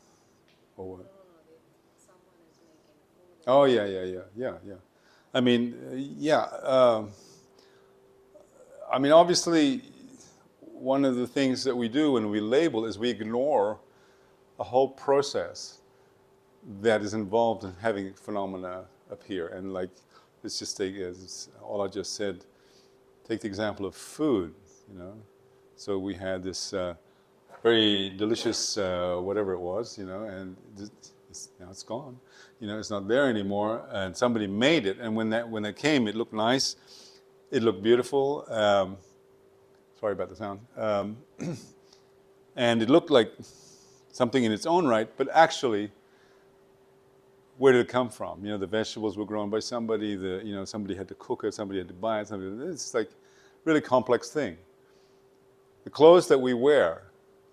or what? No, someone is making food. Oh, yeah. I mean, obviously, one of the things that we do when we label is we ignore a whole process that is involved in having phenomena appear. And like, let's just take, as all I just said, take the example of food, So we had this very delicious whatever it was, and now it's gone. It's not there anymore, and somebody made it. And when it came, it looked nice, it looked beautiful. Sorry about the sound. And it looked like something in its own right, but actually, where did it come from? The vegetables were grown by somebody. Somebody had to cook it. Somebody had to buy it. It's like really complex thing. The clothes that we wear,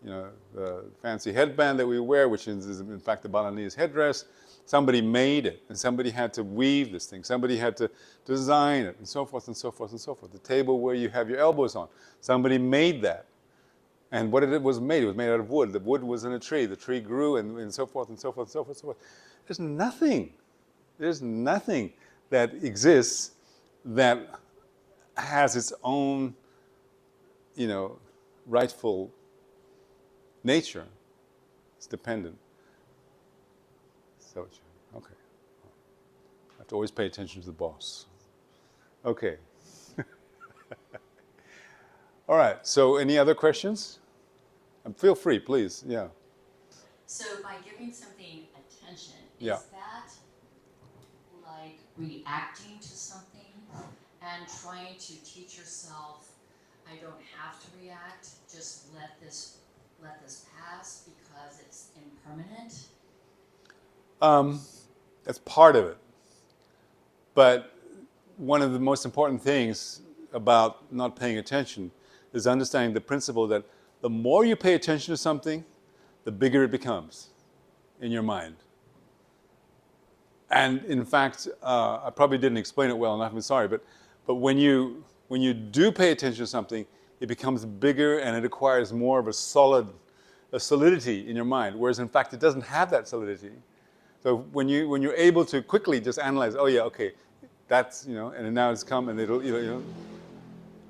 the fancy headband that we wear, which is in fact the Balinese headdress, somebody made it, and somebody had to weave this thing. Somebody had to design it, and so forth and so forth and so forth. The table where you have your elbows on, somebody made that. And what it was made? It was made out of wood. The wood was in a tree. The tree grew, and so forth and so forth and so forth and so forth. There's nothing that exists that has its own, rightful nature. It's dependent. So, okay. I have to always pay attention to the boss. Okay. All right. So, any other questions? Feel free, please. Yeah. So by giving something attention, Yeah. is that like reacting to something and trying to teach yourself, I don't have to react, just let this pass because it's impermanent? That's part of it. But one of the most important things about not paying attention is understanding the principle that the more you pay attention to something, the bigger it becomes in your mind. And in fact, I probably didn't explain it well enough, I'm sorry, but when you do pay attention to something, it becomes bigger and it acquires more of a solidity in your mind, whereas in fact it doesn't have that solidity. So when you're able to quickly just analyze, oh yeah, okay, that's, and now it's come and it'll,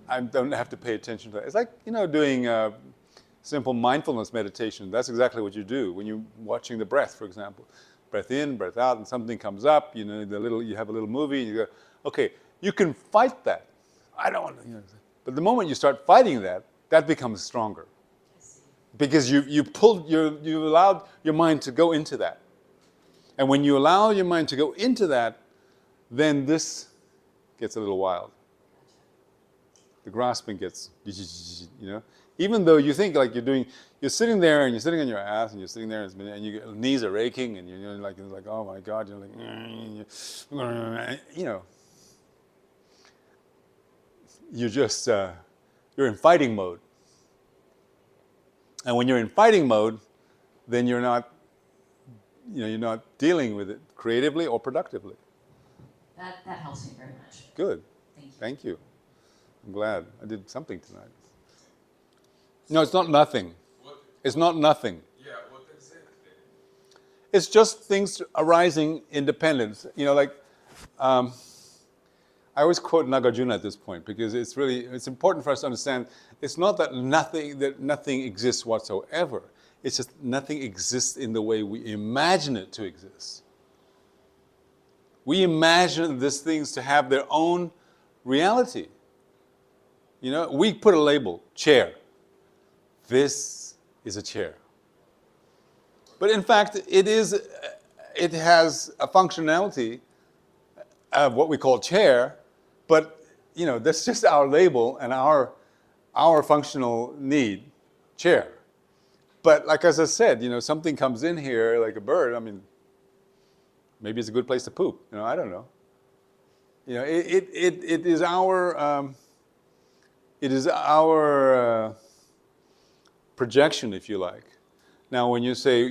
I don't have to pay attention to that. It's like, doing simple mindfulness meditation. That's exactly what you do when you're watching the breath, for example. Breath in, breath out, and something comes up, you have a little movie, and you go, okay, you can fight that. I don't want to, but the moment you start fighting that becomes stronger. Because you allowed your mind to go into that. And when you allow your mind to go into that, then this gets a little wild. The grasping gets, even though you think like you're sitting there and you're sitting on your ass and you're sitting there and your knees are aching and you're like, oh my God, you're like, you're just, you're in fighting mode. And when you're in fighting mode, then you're not dealing with it creatively or productively. That helps me very much. Good. Thank you. Thank you. I'm glad I did something tonight. No, it's not nothing. It's not nothing. Yeah, what exactly? It's just things arising independent. I always quote Nagarjuna at this point because it's important for us to understand it's not that nothing exists whatsoever. It's just nothing exists in the way we imagine it to exist. We imagine these things to have their own reality. We put a label, chair. This is a chair. But in fact, it has a functionality of what we call chair, but that's just our label and our functional need, chair. But like as I said, something comes in here like a bird. I mean, maybe it's a good place to poop. I don't know. It is our projection, if you like. Now, when you say,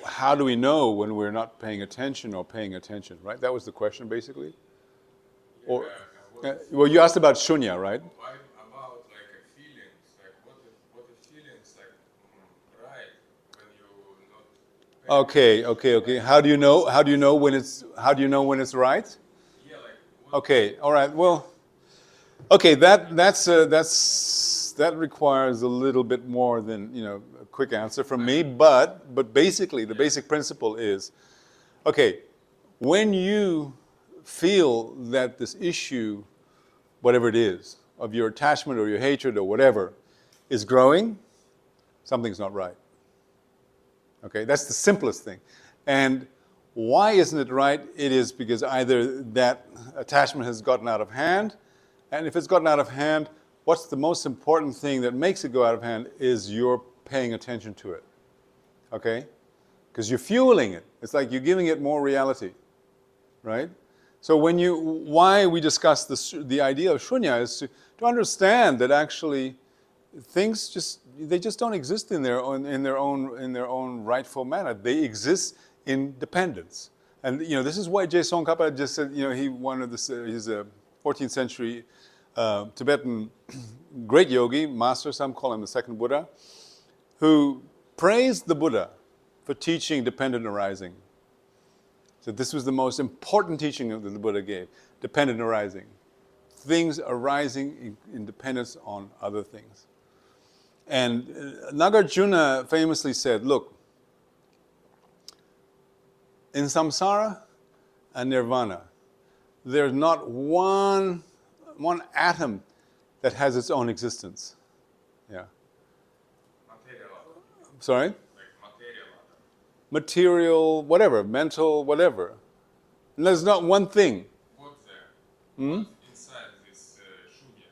how do we know when we're not paying attention or paying attention, right? That was the question, basically. Yeah, Well, you asked about shunya, right? why about like feelings? Like what the feelings like right when you not Okay. How do you know when it's right? yeah like what, Okay, all right. Well, okay, that requires a little bit more than a quick answer from me. But basically, the basic principle is, okay, when you feel that this issue, whatever it is, of your attachment or your hatred or whatever, is growing, something's not right. Okay, that's the simplest thing. And why isn't it right? It is because either that attachment has gotten out of hand, and if it's gotten out of hand, what's the most important thing that makes it go out of hand is you're paying attention to it. Okay? Because you're fueling it. It's like you're giving it more reality. Right? So why we discuss the idea of shunya is to understand that actually things just don't exist in their own rightful manner. They exist in dependence. And this is why Je Tsongkhapa just said, he's a 14th century Tibetan great yogi, master, some call him the second Buddha, who praised the Buddha for teaching dependent arising. So this was the most important teaching that the Buddha gave, dependent arising. Things arising in dependence on other things. And Nagarjuna famously said, look, in samsara and nirvana, there's not one atom that has its own existence. Yeah. Material atom. Sorry? Like material atom. Material, whatever, mental, whatever. And there's not one thing. What's there? What's inside this shunya?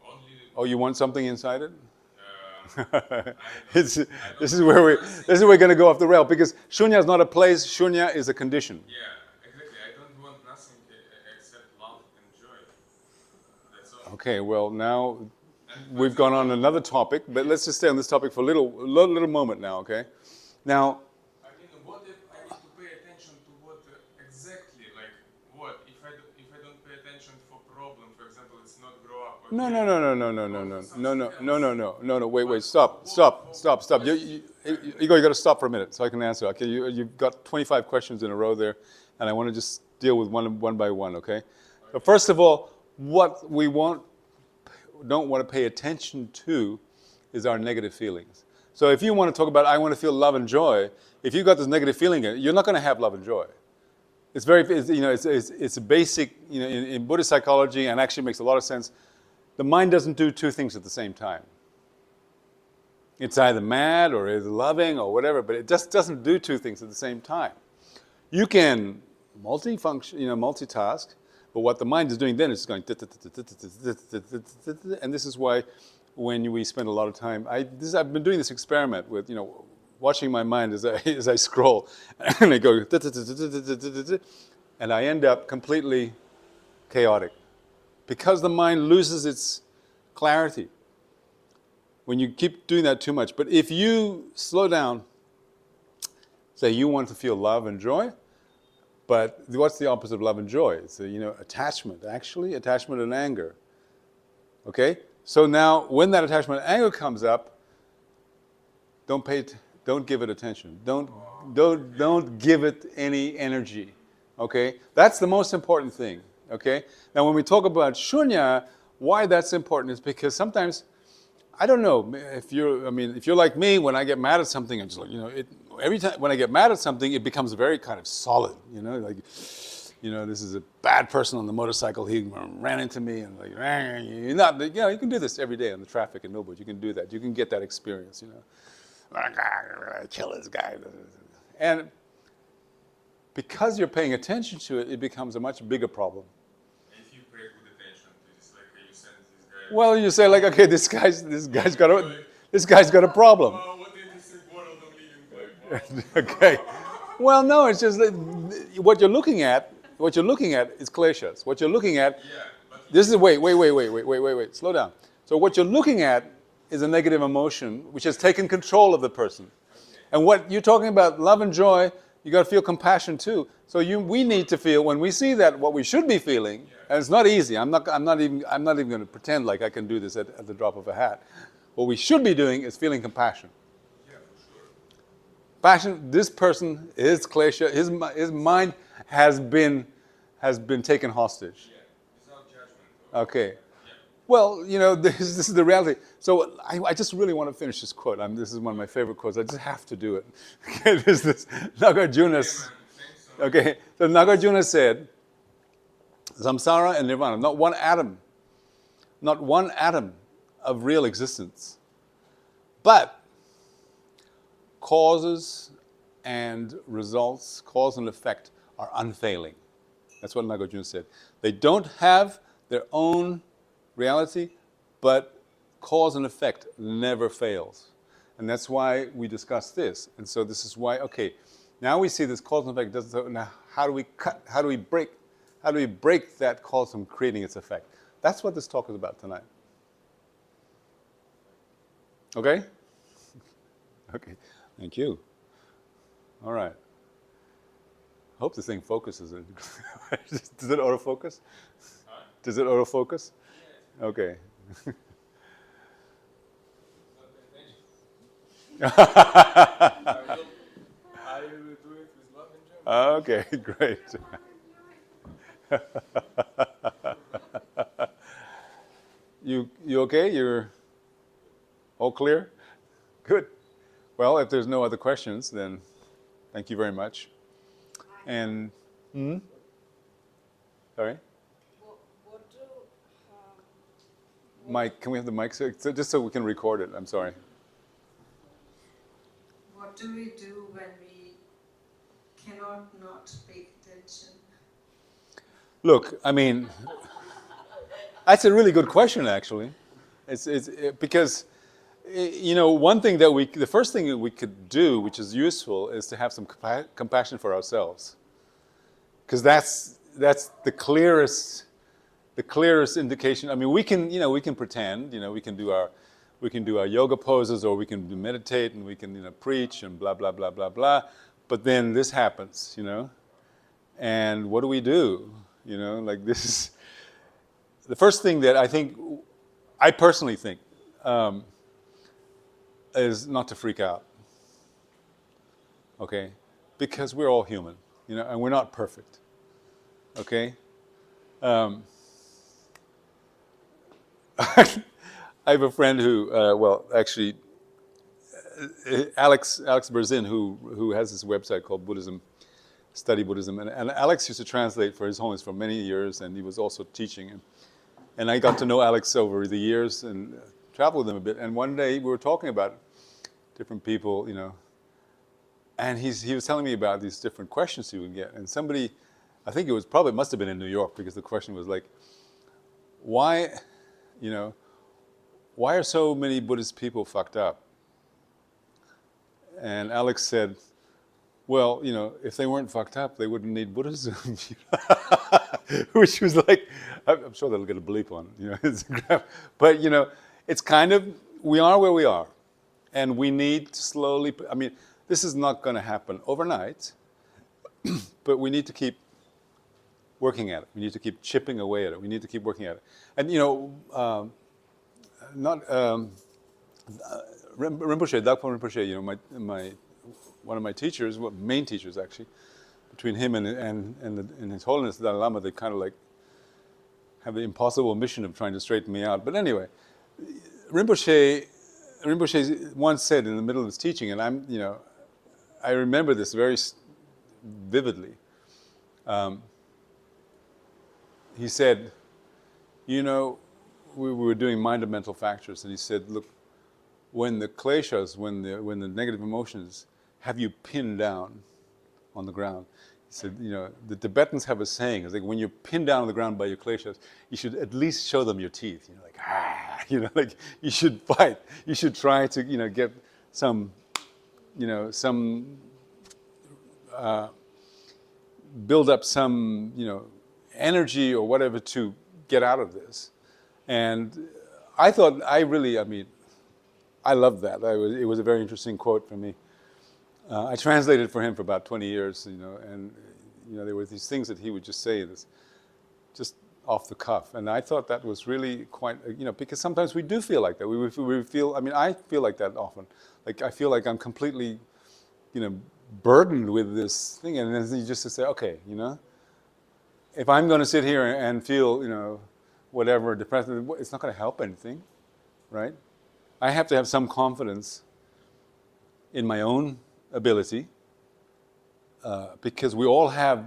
Only. Oh, you want something inside it? I This don't is where we're going to go off the rail, because shunya is not a place, shunya is a condition. Yeah, exactly. I don't want nothing except love and joy. That's all. Okay, well now And we've gone on another topic, but let's just stay on this topic for a little moment now, okay? Now, I mean, what if I need to pay attention to what exactly, like what? If I don't pay attention for problem, for example, it's not grow up. Or no, wait, stop. You got to stop for a minute so I can answer. Okay, you've got 25 questions in a row there, and I want to just deal with one by one, okay? So first of all, what we don't want to pay attention to is our negative feelings. So if you want to talk about, I want to feel love and joy, if you've got this negative feeling, you're not going to have love and joy. It's a basic, in Buddhist psychology, and actually makes a lot of sense. The mind doesn't do two things at the same time. It's either mad or it's loving or whatever, but it just doesn't do two things at the same time. You can multitask, but what the mind is doing then is going, and this is why when we spend a lot of time, I've been doing this experiment with, watching my mind as I scroll, and I go, and I end up completely chaotic because the mind loses its clarity when you keep doing that too much. But if you slow down, say you want to feel love and joy, but what's the opposite of love and joy? It's attachment and anger. Okay? So now when that attachment and anger comes up, don't give it attention. Don't give it any energy. Okay? That's the most important thing. Okay? Now when we talk about shunya, why that's important is because sometimes, I don't know, if you're like me, when I get mad at something, I'm just like, every time when I get mad at something, it becomes very kind of solid, this is a bad person on the motorcycle, he ran into me, and like, you can do this every day on the traffic in Millwood, you can do that, you can get that experience, kill this guy. And because you're paying attention to it, it becomes a much bigger problem. If you pay good attention to this, like you sense this guy. Well, you say like, okay, this guy's got a problem. Wow, what interesting world I'm living like. Okay. Well, no, it's just that what you're looking at is kleshas. What you're looking at, this is, wait, slow down. So what you're looking at is a negative emotion which has taken control of the person. Okay. And what you're talking about, love and joy, you got to feel compassion too. So we need to feel, when we see that, what we should be feeling, and it's not easy. I'm not even going to pretend like I can do this at the drop of a hat. What we should be doing is feeling compassion. Yeah, for sure. Passion. This person is klesha. His mind has been taken hostage. Yeah, without judgment. Okay. Yeah. Well, this is the reality. So I just really want to finish this quote. This is one of my favorite quotes. I just have to do it. Okay, this Nagarjuna. Okay, so Nagarjuna said, samsara and nirvana, not one atom of real existence, but causes and results, cause and effect are unfailing. That's what Nagarjuna said. They don't have their own reality, but cause and effect never fails. And that's why we discuss this. And so this is why, okay, now we see this cause and effect doesn't, now how do we break that cause from creating its effect? That's what this talk is about tonight. Okay? Okay, thank you. All right. I hope this thing focuses. Does it autofocus? Huh? Does it autofocus? Yeah. Okay. I will do it with love and joy. Okay, great. You okay? All clear? Good. Well, if there's no other questions, then thank you very much. And, sorry? What do Mike, can we have the mic so just so we can record it? I'm sorry. What do we do when we cannot not pay attention? Look, I mean, that's a really good question, actually. Because, you know, the first thing that we could do, which is useful, is to have some compassion for ourselves, because that's the clearest indication. I mean, we can pretend, we can do our yoga poses, or we can meditate, and we can preach and blah blah blah blah blah. But then this happens, and what do we do? Like this is the first thing that I personally think, is not to freak out. Okay, because we're all human, and we're not perfect. Okay. I have a friend who, Alex Berzin, who has this website called Buddhism, Study Buddhism, and Alex used to translate for His Holiness for many years, and he was also teaching. And I got to know Alex over the years and traveled with him a bit. And one day we were talking about different people, and he was telling me about these different questions he would get. And somebody, I think it must have been in New York, because the question was like, why are so many Buddhist people fucked up? And Alex said, well, if they weren't fucked up, they wouldn't need Buddhism. Which was like, I'm sure they'll get a bleep on it, But, it's kind of, we are where we are. And we need to slowly, this is not going to happen overnight, but we need to keep working at it. We need to keep chipping away at it. We need to keep working at it. And, Rinpoche, Dukkha Rinpoche, one of my teachers, main teachers actually, between him and His Holiness the Dalai Lama, they kind of like have the impossible mission of trying to straighten me out. But anyway, Rinpoche once said in the middle of his teaching, and I remember this very vividly. He said, we were doing mind and mental factors, and he said, look, when the kleshas, when the negative emotions have you pinned down on the ground, he said, the Tibetans have a saying, it's like when you're pinned down on the ground by your kleshas, you should at least show them your teeth, like you should fight, you should try to, get some, build up some, energy or whatever to get out of this. And I thought, I loved that. It was a very interesting quote for me. I translated for him for about 20 years, and there were these things that he would just say, just off the cuff. And I thought that was really quite, because sometimes we do feel like that. We feel, I feel like that often. Like I feel like I'm completely, burdened with this thing, and then you just say, okay, if I'm going to sit here and feel, whatever, depressed, it's not going to help anything, right? I have to have some confidence in my own ability, because we all have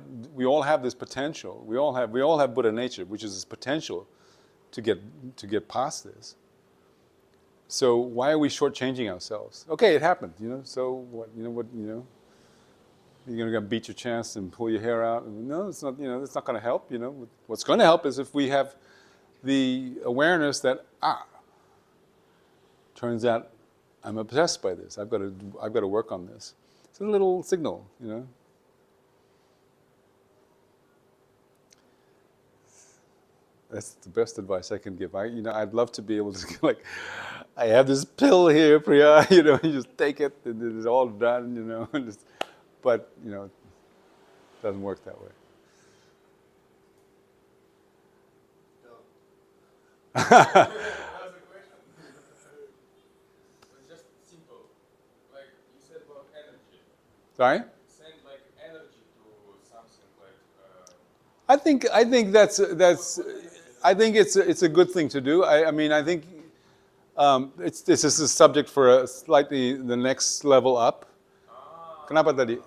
this potential. We all have Buddha nature, which is this potential to get past this. So why are we shortchanging ourselves? Okay, it happened, So what? You're going to beat your chest and pull your hair out? No, it's not. It's not going to help. What's going to help is if we have the awareness that turns out I'm obsessed by this. I've got to work on this. It's a little signal, That's the best advice I can give. I'd love to be able to I have this pill here, Priya. You just take it and it's all done. But it doesn't work that way. That's a question. It's just simple. Like you said about energy. Sorry? Send like energy to something like. I think it's a good thing to do. I think This is a subject for a slightly the next level up. Kenapa tadi?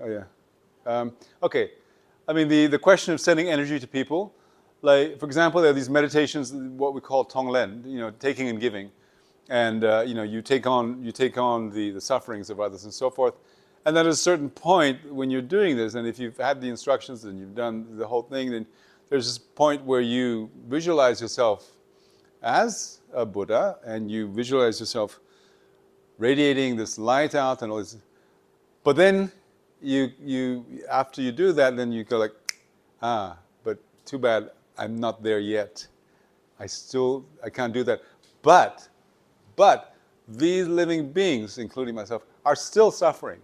Oh yeah. Okay. I mean, the question of sending energy to people, like for example, there are these meditations, what we call tonglen, taking and giving, and you take on the sufferings of others and so forth. And then at a certain point, when you're doing this, and if you've had the instructions and you've done the whole thing, then there's this point where you visualize yourself as a Buddha, and you visualize yourself radiating this light out and all this. But then you after you do that, then you go like, but too bad I'm not there yet. I can't do that. But these living beings, including myself, are still suffering.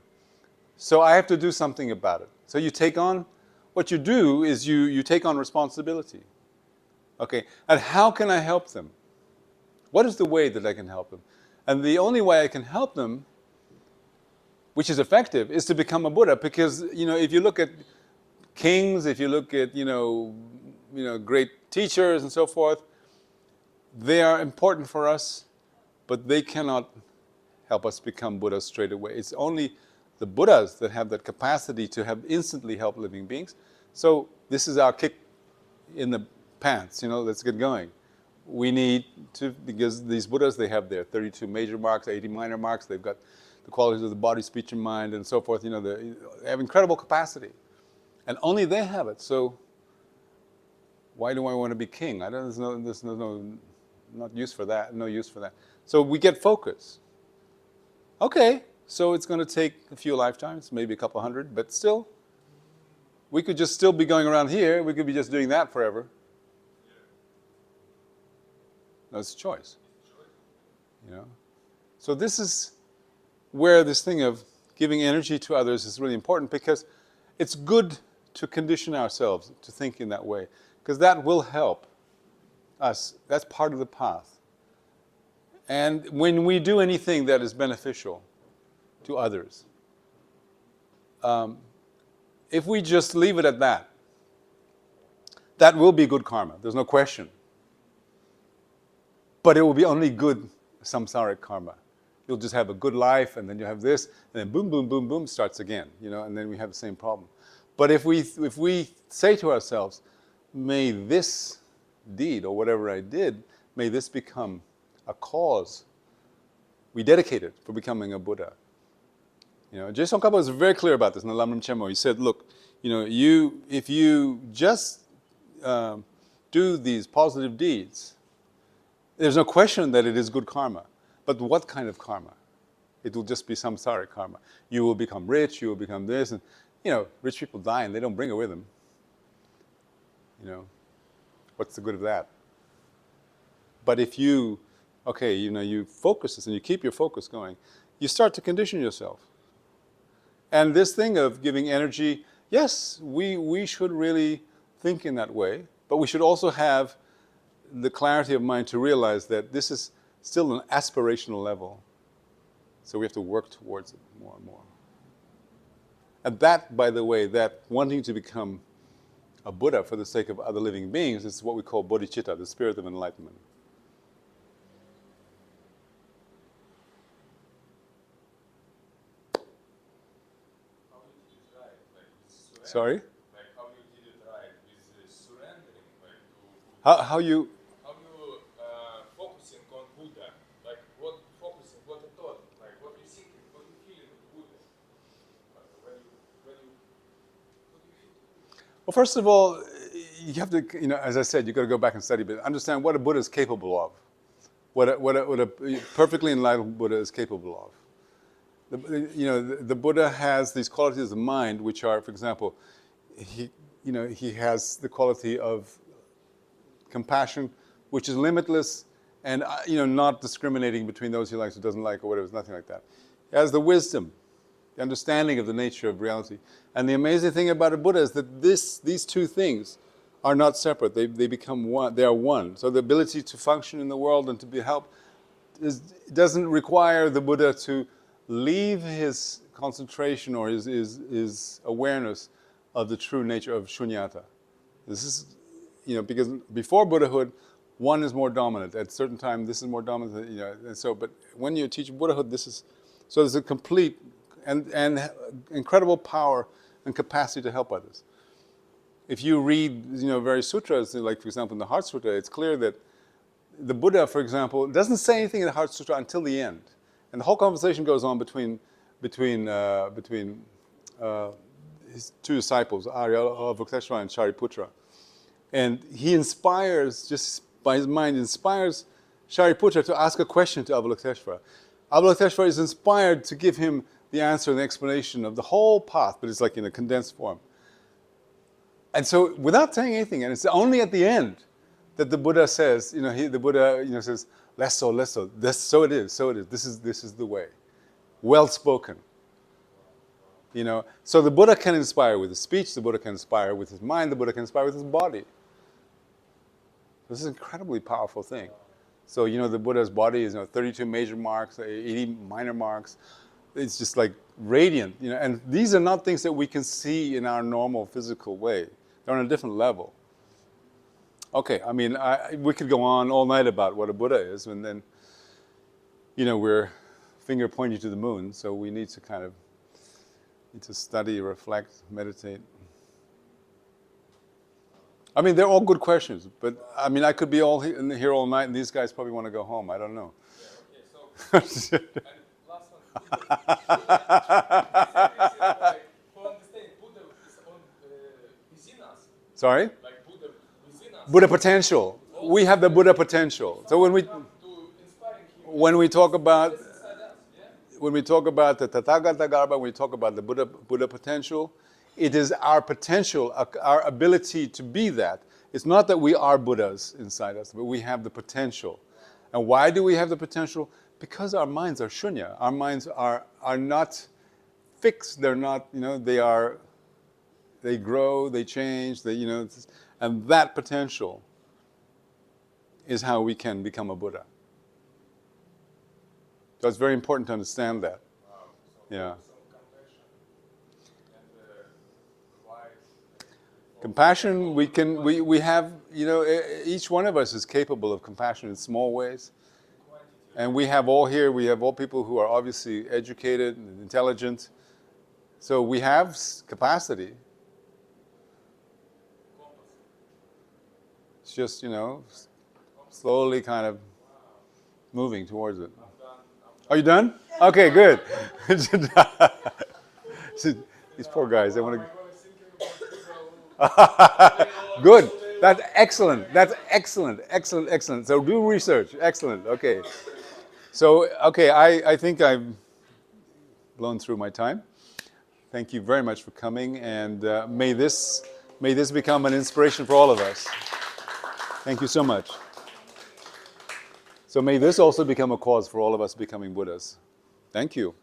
So I have to do something about it. So you take on, what you do is you take on responsibility. Okay, and how can I help them? What is the way that I can help them? And the only way I can help them, which is effective, is to become a Buddha. Because if you look at kings, if you look at great teachers and so forth, they are important for us, but they cannot help us become Buddhas straight away. It's only the Buddhas that have that capacity to have instantly help living beings. So this is our kick in the pants. Let's get going. We need to, because these Buddhas, they have their 32 major marks, 80 minor marks. They've got the qualities of the body, speech, and mind, and so forth. They have incredible capacity, and only they have it. So why do I want to be king? There's no use for that. No use for that. So we get focus. Okay, so it's going to take a few lifetimes, maybe a couple hundred, but still, we could just still be going around here. We could be just doing that forever. No, it's a choice. So this is where this thing of giving energy to others is really important, because it's good to condition ourselves to think in that way, because that will help us. That's part of the path. And when we do anything that is beneficial to others, if we just leave it at that, that will be good karma. There's no question. But it will be only good samsaric karma. You'll just have a good life, and then you have this, and then boom, boom, boom, boom, starts again, and then we have the same problem. But if we say to ourselves, may this deed, or whatever I did, may this become a cause, we dedicate it for becoming a Buddha. Jason Kappa was very clear about this in the Lamrim Chemo. He said, look, if you just do these positive deeds, there's no question that it is good karma. But what kind of karma? It will just be samsaric karma. You will become rich, you will become this, and rich people die and they don't bring it with them. What's the good of that? But if you focus this and you keep your focus going, you start to condition yourself. And this thing of giving energy, yes, we should really think in that way, but we should also have the clarity of mind to realize that this is still an aspirational level. So we have to work towards it more and more. And that, by the way, that wanting to become a Buddha for the sake of other living beings is what we call bodhicitta, the spirit of enlightenment. Sorry? Like how you did it right with surrendering, like How you... focusing on Buddha, like what a thought, like what you thinking, what you feeling with Buddha. When you Well, first of all, you have to, as I said, you've got to go back and study, but understand what a Buddha is capable of. What a perfectly enlightened Buddha is capable of. The Buddha has these qualities of mind, which are, for example, he has the quality of compassion, which is limitless, and not discriminating between those he likes or doesn't like or whatever. It's nothing like that. He has the wisdom, the understanding of the nature of reality. And the amazing thing about a Buddha is that these two things are not separate. They become one. They are one. So the ability to function in the world and to be helped doesn't require the Buddha to leave his concentration or his awareness of the true nature of shunyata. This is, because before Buddhahood, one is more dominant. At a certain time, this is more dominant. You know, and so. But when you teach Buddhahood, this is so. There's a complete and incredible power and capacity to help others. If you read, various sutras, like for example in the Heart Sutra, it's clear that the Buddha, for example, doesn't say anything in the Heart Sutra until the end, and the whole conversation goes on between his two disciples, Avalokiteshvara and Shariputra, and he inspires, just by his mind, inspires Shariputra to ask a question to Avalokiteshvara. Avalokiteshvara is inspired to give him the answer and the explanation of the whole path, but it's like in a condensed form. And so, without saying anything, and it's only at the end that the Buddha says, the Buddha, says, less so, less so. So it is. This is the way. Well spoken. So the Buddha can inspire with his speech. The Buddha can inspire with his mind. The Buddha can inspire with his body. This is an incredibly powerful thing. So the Buddha's body is 32 major marks, 80 minor marks. It's just like radiant. And these are not things that we can see in our normal physical way. They're on a different level. Okay, we could go on all night about what a Buddha is, and then, we're finger pointing to the moon, so we need to study, reflect, meditate. They're all good questions, but I could be here all night, and these guys probably want to go home. I don't know. Yeah, okay, so, and last one. Sorry? Like Buddha within us. Buddha potential. We have the Buddha potential. So when we talk about the Tathagata Garbha, when we talk about the Buddha potential, it is our potential, our ability to be that. It's not that we are Buddhas inside us, but we have the potential. And why do we have the potential? Because our minds are shunya. Our minds are not fixed. They're not, they grow, they change, and that potential is how we can become a Buddha. So it's very important to understand that. Wow. So Yeah. compassion and wise. Compassion, we have, each one of us is capable of compassion in small ways. And we have all people who are obviously educated and intelligent. So we have capacity. It's just, slowly kind of moving towards it. Are you done? Okay, good. These poor guys, they want to... Good. That's excellent. Excellent. So do research. Excellent. Okay. So, I think I've blown through my time. Thank you very much for coming, and may this become an inspiration for all of us. Thank you so much. So may this also become a cause for all of us becoming Buddhas. Thank you.